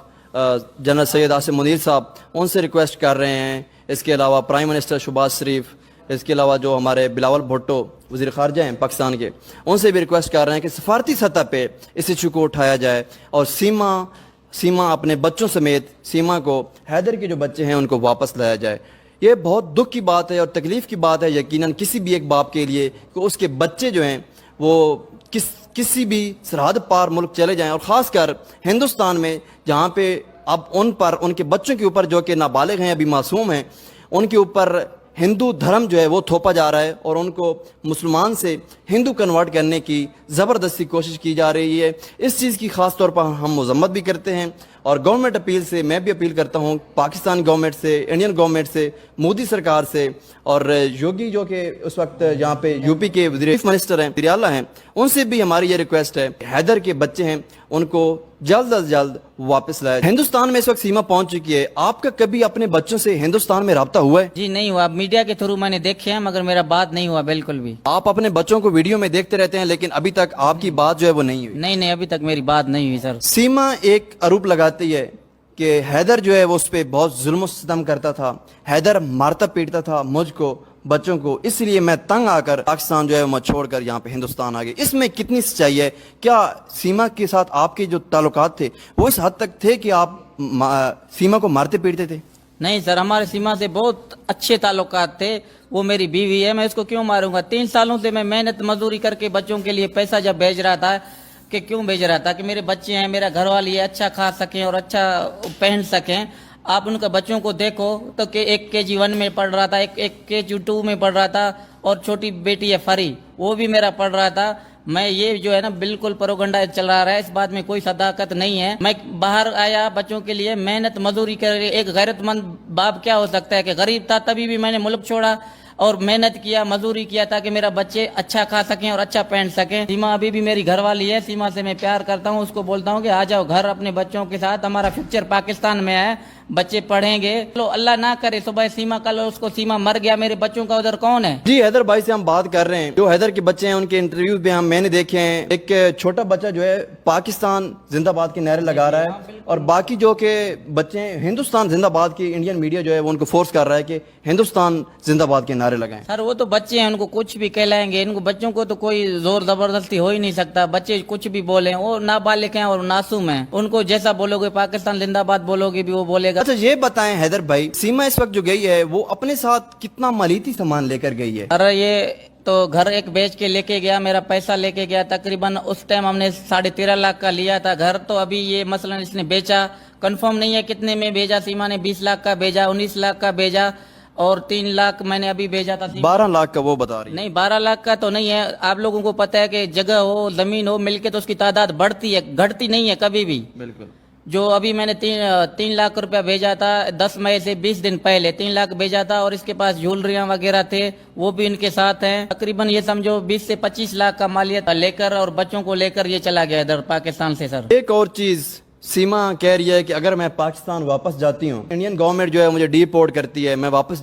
general Syed Asim Munir صاحب ان سے ریکویسٹ کر رہے ہیں. اس کے علاوہ پرائم منسٹر شہباز شریف, اس کے علاوہ جو ہمارے بلاول بھٹو وزیر خارجہ ہیں پاکستان کے، ان سے بھی ریکویسٹ کر رہے ہیں کہ سفارتی سطح پہ اس ایشو کو اٹھایا جائے اور سیما اپنے بچوں سمیت سیما کو، حیدر کے جو بچے ہیں ان کو واپس لایا جائے۔ یہ بہت دکھ کی بات ہے اور تکلیف کی بات ہے یقیناً کسی بھی ایک باپ کے لیے کہ اس کے بچے جو ہیں وہ کسی بھی سرحد پار ملک چلے جائیں، اور خاص کر ہندوستان میں جہاں پہ اب ان کے بچوں کے اوپر جو کہ نابالغ ہیں، ابھی معصوم ہیں، ان کے اوپر ہندو دھرم جو ہے وہ تھوپا جا رہا ہے اور ان کو مسلمان سے ہندو کنورٹ کرنے کی زبردستی کوشش کی جا رہی ہے۔ اس چیز کی خاص طور پر ہم مذمت بھی کرتے ہیں، اور گورنمنٹ اپیل سے میں بھی اپیل کرتا ہوں پاکستان گورنمنٹ سے، انڈین گورنمنٹ سے، مودی سرکار سے، اور یوگی جو کہ اس وقت یہاں پہ یو پی کے چیف منسٹر ہیں، وزیر اعلیٰ ہیں، ان سے بھی ہماری یہ ریکویسٹ ہے حیدر کے بچے ہیں ان کو جلد از جلد واپس لایا۔ ہندوستان میں اس وقت سیما پہنچ چکی ہے، آپ کا کبھی اپنے بچوں سے ہندوستان میں رابطہ ہوا ہے؟ جی نہیں ہوا، میڈیا کے تھرو میں نے دیکھے ہیں مگر میرا بات نہیں ہوا بالکل بھی۔ آپ اپنے بچوں کو ویڈیو میں دیکھتے رہتے ہیں لیکن ابھی تک آپ کی بات جو ہے وہ نہیں ہوئی؟ نہیں ابھی تک میری بات نہیں ہوئی سر۔ سیما ایک آروپ لگاتی ہے کہ حیدر جو ہے وہ اس پہ بہت ظلم و ستم کرتا تھا، حیدر مارتا پیٹتا تھا مجھ کو، بچوں کو، اس لیے میں تنگ آ کر پاکستان جو ہے وہ چھوڑ کر یہاں پہ ہندوستان آ گئے۔ اس میں کتنی سچائی ہے؟ کیا سیما کے ساتھ آپ کے جو تعلقات تھے وہ اس حد تک تھے کہ آپ سیما کو مارتے پیٹتے تھے؟ نہیں سر، ہمارے سیما سے بہت اچھے تعلقات تھے، وہ میری بیوی ہے، میں اس کو کیوں ماروں گا؟ 3 سالوں سے میں محنت مزدوری کر کے بچوں کے لیے پیسہ جب بھیج رہا تھا کہ کیوں بھیج رہا تھا کہ میرے بچے ہیں، میرا گھر والی ہے، اچھا کھا سکیں اور اچھا پہن سکیں۔ آپ ان کا بچوں کو دیکھو تو کہ 1 KG 1 میں پڑھ رہا تھا، 1 KG 2 میں پڑھ رہا تھا، اور چھوٹی بیٹی ہے فری، وہ بھی میرا پڑھ رہا تھا۔ میں یہ جو ہے نا بالکل پروگنڈا چلا رہا ہے، اس بات میں کوئی صداقت نہیں ہے۔ میں باہر آیا بچوں کے لیے محنت مزدوری کر رہی، ایک غیرت مند باپ کیا ہو سکتا ہے کہ غریب تھا تبھی بھی میں نے ملک چھوڑا اور محنت کیا، مزدوری کیا تاکہ میرا بچے اچھا کھا سکیں اور اچھا پہن سکیں۔ سیما ابھی بھی میری گھر والی ہے، سیما سے میں پیار کرتا ہوں، اس کو بولتا ہوں کہ آ جاؤ گھر اپنے بچوں کے ساتھ، ہمارا فیوچر پاکستان میں ہے، بچے پڑھیں گے۔ چلو اللہ نہ کرے صبح سیما کل اس کو سیما مر گیا، میرے بچوں کا ادھر کون ہے؟ جی حیدر بھائی سے ہم بات کر رہے ہیں، جو حیدر کے بچے ہیں ان کے انٹرویوز بھی میں نے دیکھے ہیں۔ ایک چھوٹا بچہ جو ہے پاکستان زندہ باد کے نعرے لگا رہا ہے، اور باقی جو کہ بچے ہیں ہندوستان زندہ باد کی، انڈین میڈیا جو ہے وہ ان کو فورس کر رہا ہے کہ ہندوستان زندہ باد کے نعرے لگائیں۔ سر وہ تو بچے ہیں، ان کو کچھ بھی کہلائیں گے، ان کو بچوں کو تو کوئی زور زبردستی ہو ہی نہیں سکتا، بچے کچھ بھی بولیں، وہ نابالغ ہیں اور معصوم ہیں، ان کو جیسا بولو گے پاکستان زندہ باد بولو گے بھی وہ بولے گا۔ اچھا یہ بتائیں حیدر بھائی، سیما اس وقت جو گئی ہے وہ اپنے ساتھ کتنا مالیتی سامان لے کر گئی ہے؟ ارے یہ تو گھر ایک بیچ کے لے کے گیا، میرا پیسہ لے کے گیا، تقریباً اس ٹائم ہم نے 13.5 لاکھ کا لیا تھا گھر، تو ابھی یہ مثلا اس نے بیچا، کنفرم نہیں ہے کتنے میں بھیجا، سیما نے 20 لاکھ کا بھیجا، 19 لاکھ کا بھیجا، اور 3 لاکھ میں نے ابھی بھیجا تھا۔ 12 لاکھ کا وہ بتا رہی ہے؟ نہیں 12 لاکھ کا تو نہیں ہے، آپ لوگوں کو پتہ ہے کہ جگہ ہو زمین ہو مل کے تو اس کی تعداد بڑھتی ہے، گھٹتی نہیں ہے کبھی بھی۔ بالکل۔ جو ابھی میں نے 3 لاکھ روپیہ بھیجا تھا 10 مئی سے 20 دن پہلے 3 لاکھ بھیجا تھا، اور اس کے پاس جھولریاں وغیرہ تھے وہ بھی ان کے ساتھ ہیں، تقریباً یہ سمجھو 20 سے 25 لاکھ کا مالیت لے کر اور بچوں کو لے کر یہ چلا گیا ادھر پاکستان سے۔ سر ایک اور چیز سیما کہہ رہی ہے کہ اگر میں پاکستان واپس جاتی ہوں، انڈین گورنمنٹ جو ہے مجھے ڈی پورٹ کرتی ہے، میں واپس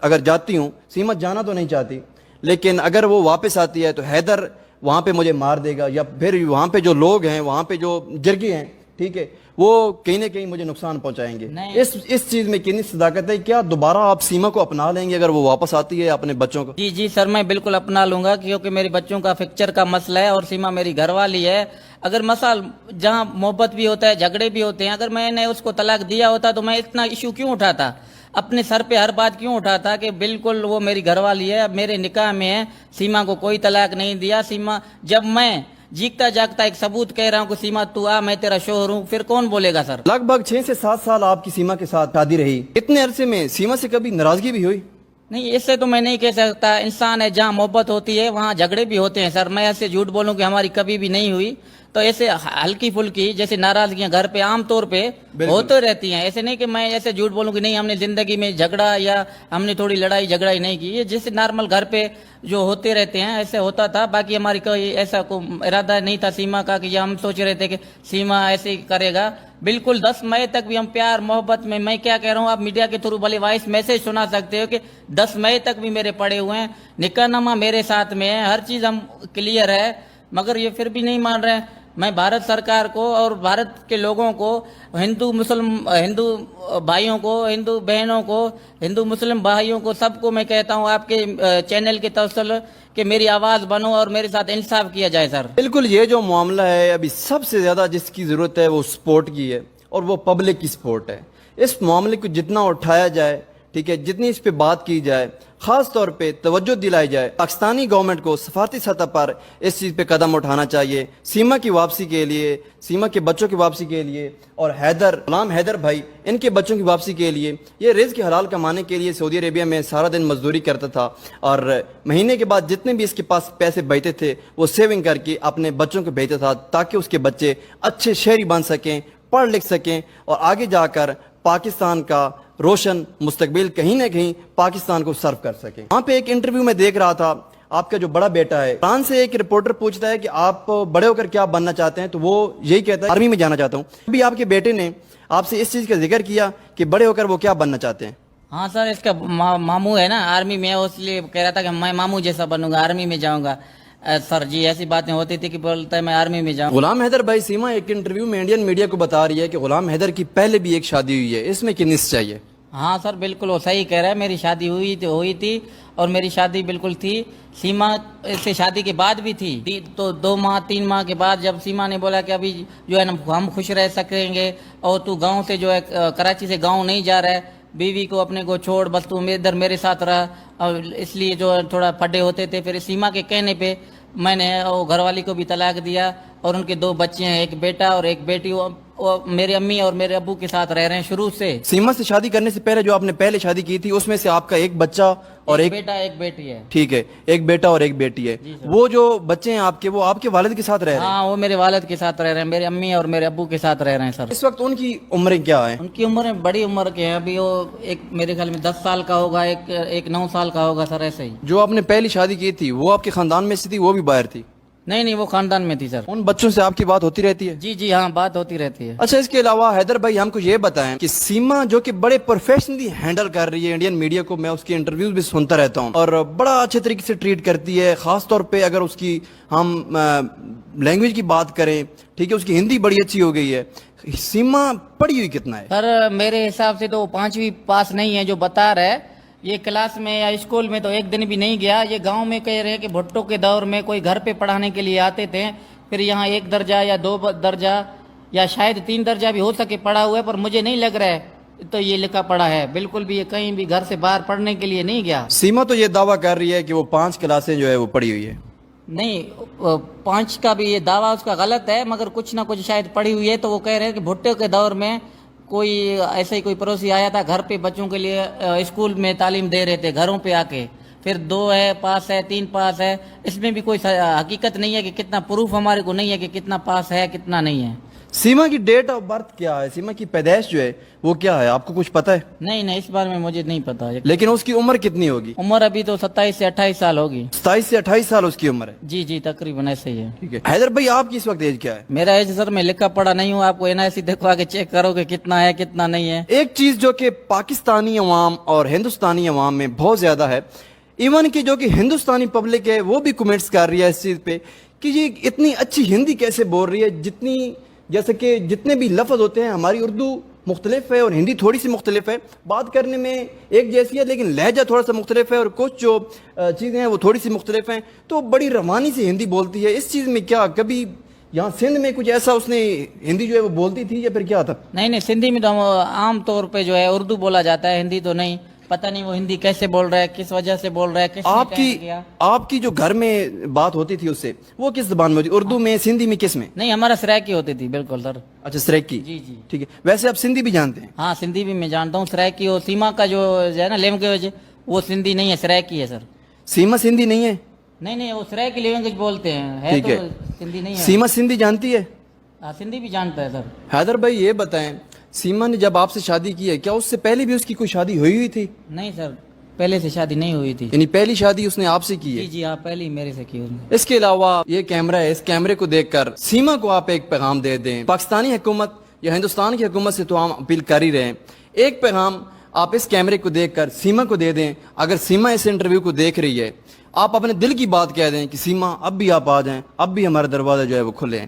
اگر جاتی ہوں، سیما جانا تو نہیں چاہتی، لیکن اگر وہ واپس آتی ہے تو حیدر وہاں پہ مجھے مار دے گا، یا پھر وہاں پہ جو لوگ ہیں، وہاں پہ جو جرگے ہیں، ٹھیک ہے، وہ کہیں نہ کہیں مجھے نقصان پہنچائیں گے۔ اس چیز میں کتنی صداقت ہے؟ کیا دوبارہ آپ سیما کو اپنا لیں گے اگر وہ واپس آتی ہے اپنے بچوں کو؟ جی سر، میں بالکل اپنا لوں گا، کیونکہ میرے بچوں کا فکچر کا مسئلہ ہے اور سیما میری گھر والی ہے۔ اگر مسئلہ جہاں محبت بھی ہوتا ہے، جھگڑے بھی ہوتے ہیں، اگر میں نے اس کو طلاق دیا ہوتا تو میں اتنا ایشو کیوں اٹھاتا، اپنے سر پہ ہر بات کیوں اٹھاتا کہ بالکل وہ میری گھر والی ہے، اب میرے نکاح میں ہے، سیما کو کوئی طلاق نہیں دیا۔ سیما جب میں جیگتا جاگتا ایک ثبوت کہہ رہا ہوں کہ سیما تو آ، میں تیرا شوہر ہوں، پھر کون بولے گا؟ سر لگ بھگ 6 سے 7 سال آپ کی سیما کے ساتھ شادی رہی، اتنے عرصے میں سیما سے کبھی ناراضگی بھی ہوئی؟ نہیں، اس سے تو میں نہیں کہہ سکتا، انسان ہے، جہاں محبت ہوتی ہے وہاں جھگڑے بھی ہوتے ہیں سر، میں ایسے جھوٹ بولوں کہ ہماری کبھی بھی نہیں ہوئی، تو ایسے ہلکی پھلکی جیسے ناراضگیاں گھر پہ عام طور پہ ہوتے رہتی ہیں، ایسے نہیں کہ میں ایسے جھوٹ بولوں کہ نہیں ہم نے زندگی میں جھگڑا یا ہم نے تھوڑی لڑائی جھگڑا ہی نہیں کی، یہ جیسے نارمل گھر پہ جو ہوتے رہتے ہیں ایسے ہوتا تھا، باقی ہماری کوئی ایسا کوئی ارادہ نہیں تھا سیما کا کہ ہم سوچ رہے تھے کہ سیما ایسے ہی کرے گا، بالکل 10 مئی تک بھی ہم پیار محبت میں کیا کہہ رہا ہوں، آپ میڈیا کے تھرو بھلے وائس میسج سنا سکتے ہو کہ 10 مئی تک بھی میرے پڑے ہوئے ہیں، نکاح نامہ میرے ساتھ میں ہے، ہر چیز ہم کلیئر ہے، مگر یہ پھر بھی نہیں مان رہے ہیں۔ میں بھارت سرکار کو اور بھارت کے لوگوں کو، ہندو بھائیوں کو، ہندو بہنوں کو، ہندو مسلم بھائیوں کو، سب کو میں کہتا ہوں آپ کے چینل کے توسل کہ میری آواز بنو اور میرے ساتھ انصاف کیا جائے سر۔ بالکل، یہ جو معاملہ ہے ابھی سب سے زیادہ جس کی ضرورت ہے وہ سپورٹ کی ہے، اور وہ پبلک کی سپورٹ ہے۔ اس معاملے کو جتنا اٹھایا جائے، ٹھیک ہے، جتنی اس پہ بات کی جائے، خاص طور پہ توجہ دلائی جائے، پاکستانی گورنمنٹ کو سفارتی سطح پر اس چیز پہ قدم اٹھانا چاہیے، سیما کی واپسی کے لیے، سیما کے بچوں کی واپسی کے لیے، اور غلام حیدر بھائی ان کے بچوں کی واپسی کے لیے۔ یہ رزق حلال کمانے کے لیے سعودی عربیہ میں سارا دن مزدوری کرتا تھا، اور مہینے کے بعد جتنے بھی اس کے پاس پیسے بچتے تھے وہ سیونگ کر کے اپنے بچوں کو بھیجتا تھا، تاکہ اس کے بچے اچھے شہری بن سکیں، پڑھ لکھ سکیں، اور آگے جا کر پاکستان کا روشن مستقبل کہیں نہ کہیں پاکستان کو سرو کر سکیں۔ وہاں پہ ایک انٹرویو میں دیکھ رہا تھا، آپ کا جو بڑا بیٹا ہے، فرانس سے ایک رپورٹر پوچھتا ہے کہ آپ بڑے ہو کر کیا بننا چاہتے ہیں، تو وہ یہی کہتا ہے آرمی میں جانا چاہتا ہوں۔ ابھی آپ کے بیٹے نے آپ سے اس چیز کا ذکر کیا کہ بڑے ہو کر وہ کیا بننا چاہتے ہیں۔ ہاں سر، اس کا ماموں ہے نا آرمی میں، اس لیے کہہ رہا تھا کہ میں ماموں جیسا بنوں گا، آرمی میں جاؤں گا۔ سر جی ایسی باتیں ہوتی تھی کہ بولتا ہے میں آرمی میں جاؤں۔ غلام حیدر بھائی، سیما ایک انٹرویو میں انڈین میڈیا کو بتا رہی ہے کہ غلام حیدر کی پہلے بھی ایک شادی ہوئی ہے، اس میں کنس چاہیے؟ ہاں سر بالکل، وہ صحیح کہہ رہا ہے، میری شادی ہوئی تھی اور میری شادی بالکل تھی۔ سیما سے شادی کے بعد بھی تھی، تو 2 ماہ 3 ماہ کے بعد جب سیما نے بولا کہ ابھی جو ہے نا ہم خوش رہ سکیں گے، اور تو گاؤں سے جو ہے کراچی سے گاؤں نہیں جا رہا ہے، بیوی کو اپنے کو چھوڑ، بس تو ادھر میرے ساتھ رہا، اور اس لیے جو تھوڑا پھڈے ہوتے تھے۔ پھر سیما کے کہنے پہ میں نے گھر والی کو بھی طلاق دیا، اور ان کے 2 بچے ہیں، ایک بیٹا اور ایک بیٹی۔ وہ میرے امی اور میرے ابو کے ساتھ رہ رہے ہیں شروع سے۔ سیما سے شادی کرنے سے پہلے جو آپ نے پہلے شادی کی تھی، اس میں سے آپ کا ایک بچہ اور ایک بیٹا ایک بیٹی ہے۔ ٹھیک ہے، ایک بیٹا اور ایک بیٹی ہے۔ وہ جو بچے ہیں آپ کے، وہ آپ کے والد کے ساتھ رہ رہے ہیں؟ ہاں، وہ میرے والد کے ساتھ رہ رہے ہیں، میرے امی اور میرے ابو کے ساتھ رہ رہے ہیں سر۔ اس وقت ان کی عمریں کیا ہیں؟ ان کی عمریں بڑی عمر کے ہیں، ابھی وہ ایک میرے خیال میں 10 سال کا ہوگا، ایک 9 سال کا ہوگا سر، ایسے ہی۔ جو آپ نے پہلی شادی کی تھی وہ آپ کے خاندان میں سے تھی، وہ بھی باہر تھی؟ نہیں، وہ خاندان میں تھی سر۔ ان بچوں سے آپ کی بات ہوتی رہتی ہے؟ جی ہاں، بات ہوتی رہتی ہے۔ اچھا، اس کے علاوہ حیدر بھائی ہم کو یہ بتائیں کہ سیما جو کہ بڑے پروفیشنلی ہینڈل کر رہی ہے انڈین میڈیا کو، میں اس کی انٹرویوز بھی سنتا رہتا ہوں، اور بڑا اچھے طریقے سے ٹریٹ کرتی ہے، خاص طور پہ اگر اس کی ہم لینگویج کی بات کریں، ٹھیک ہے، اس کی ہندی بڑی اچھی ہو گئی ہے۔ سیما پڑھی ہوئی کتنا ہے؟ سر میرے حساب سے تو وہ 5ویں پاس نہیں ہے جو بتا رہا ہے، یہ کلاس میں یا اسکول میں تو ایک دن بھی نہیں گیا۔ یہ گاؤں میں کہہ رہے ہیں کہ بھٹو کے دور میں کوئی گھر پہ پڑھانے کے لیے آتے تھے، پھر یہاں 1 درجہ یا 2 درجہ یا شاید 3 درجہ بھی ہو سکے پڑھا ہوا ہے، پر مجھے نہیں لگ رہا ہے تو یہ لکھا پڑھا ہے، بالکل بھی یہ کہیں بھی گھر سے باہر پڑھنے کے لیے نہیں گیا۔ سیما تو یہ دعویٰ کر رہی ہے کہ وہ 5 کلاسیں جو ہے وہ پڑھی ہوئی ہے۔ نہیں، 5 کا بھی یہ دعویٰ اس کا غلط ہے، مگر کچھ نہ کچھ شاید پڑھی ہوئی ہے۔ تو وہ کہہ رہے ہیں کہ بھٹو کے دور میں کوئی ایسے ہی کوئی پڑوسی آیا تھا گھر پہ بچوں کے لیے، اسکول میں تعلیم دے رہے تھے گھروں پہ آ کے، پھر 2 ہے پاس ہے 3 پاس ہے، اس میں بھی کوئی حقیقت نہیں ہے کہ کتنا پروف ہمارے کو نہیں ہے کہ کتنا پاس ہے کتنا نہیں ہے۔ سیما کی ڈیٹ آف برتھ کیا ہے؟ سیما کی پیدائش جو ہے وہ کیا ہے؟ آپ کو کچھ پتا ہے؟ نہیں، اس بارے میں مجھے نہیں پتا۔ لیکن اس کی عمر کتنی ہوگی؟ عمر ابھی تو 27 سے 28 سال ہوگی۔ 27 سے 28 سال اس کی عمر ہے؟ جی تقریباً ایسے ہی ہے۔ ٹھیک ہے، حیدر بھائی آپ کی اس وقت ایج کیا ہے؟ میرا ایج سر میں لکھا پڑھا نہیں ہوں، آپ کو NIC دکھوا کے چیک کرو کہ کتنا ہے کتنا نہیں ہے۔ ایک چیز جو کہ پاکستانی عوام اور ہندوستانی عوام میں بہت زیادہ ہے، ایون کہ جو کہ ہندوستانی پبلک ہے وہ بھی کمنٹس کر رہی ہے اس چیز پہ کہ یہ اتنی اچھی ہندی کیسے بول رہی ہے، جیسے کہ جتنے بھی لفظ ہوتے ہیں، ہماری اردو مختلف ہے اور ہندی تھوڑی سی مختلف ہے، بات کرنے میں ایک جیسی ہے لیکن لہجہ تھوڑا سا مختلف ہے، اور کچھ جو چیزیں ہیں وہ تھوڑی سی مختلف ہیں، تو بڑی روانی سے ہندی بولتی ہے۔ اس چیز میں کیا کبھی یہاں سندھ میں کچھ ایسا اس نے ہندی جو ہے وہ بولتی تھی یا پھر کیا تھا؟ نہیں، سندھی میں تو عام طور پہ جو ہے اردو بولا جاتا ہے، ہندی تو نہیں۔ پتہ نہیں وہ ہندی کیسے بول رہا ہے، کس وجہ سے بول رہا ہے، کس نے کہہ دیا۔ آپ کی جو گھر میں بات ہوتی تھی اس سے، وہ کس زبان میں ہوتی؟ اردو میں، سندھی میں، کس میں؟ نہیں، ہمارا سرائکی ہوتی تھی بالکل سر۔ اچھا، سرائکی۔ جی ٹھیک ہے، ویسے آپ سندھی بھی جانتے ہیں؟ ہاں، سندھی بھی میں جانتا ہوں، سرائکی اور سیما کا جو ہے نا لینگویج وہ سندھی نہیں ہے، سرائکی ہے سر۔ سیما سندھی نہیں ہے؟ نہیں، وہ سرائکی لینگویج بولتے ہیں، ہے تو سندھی نہیں ہے۔ سیما سندھی جانتی ہے؟ ہاں، سندھی بھی جانتا ہے سر۔ حیدر بھائی یہ بتائیں، سیما نے جب آپ سے شادی کی ہے، کیا اس سے پہلے بھی اس کی کوئی شادی ہوئی تھی؟ نہیں سر، پہلے سے شادی نہیں ہوئی تھی۔ یعنی پہلی شادی اس نے آپ سے کی ہے؟ جی ہاں، پہلی میرے سے کی اس نے۔ اس کے علاوہ یہ کیمرہ ہے، اس کیمرے کو دیکھ کر سیما کو آپ ایک پیغام دے دیں۔ پاکستانی حکومت یا ہندوستان کی حکومت سے تو ہم اپیل کر ہی رہے ہیں، ایک پیغام آپ اس کیمرے کو دیکھ کر سیما کو دے دیں۔ اگر سیما اس انٹرویو کو دیکھ رہی ہے، آپ اپنے دل کی بات کہہ دیں کہ سیما اب بھی آپ آ جائیں، اب بھی ہمارا دروازہ جو ہے وہ کھلے ہیں۔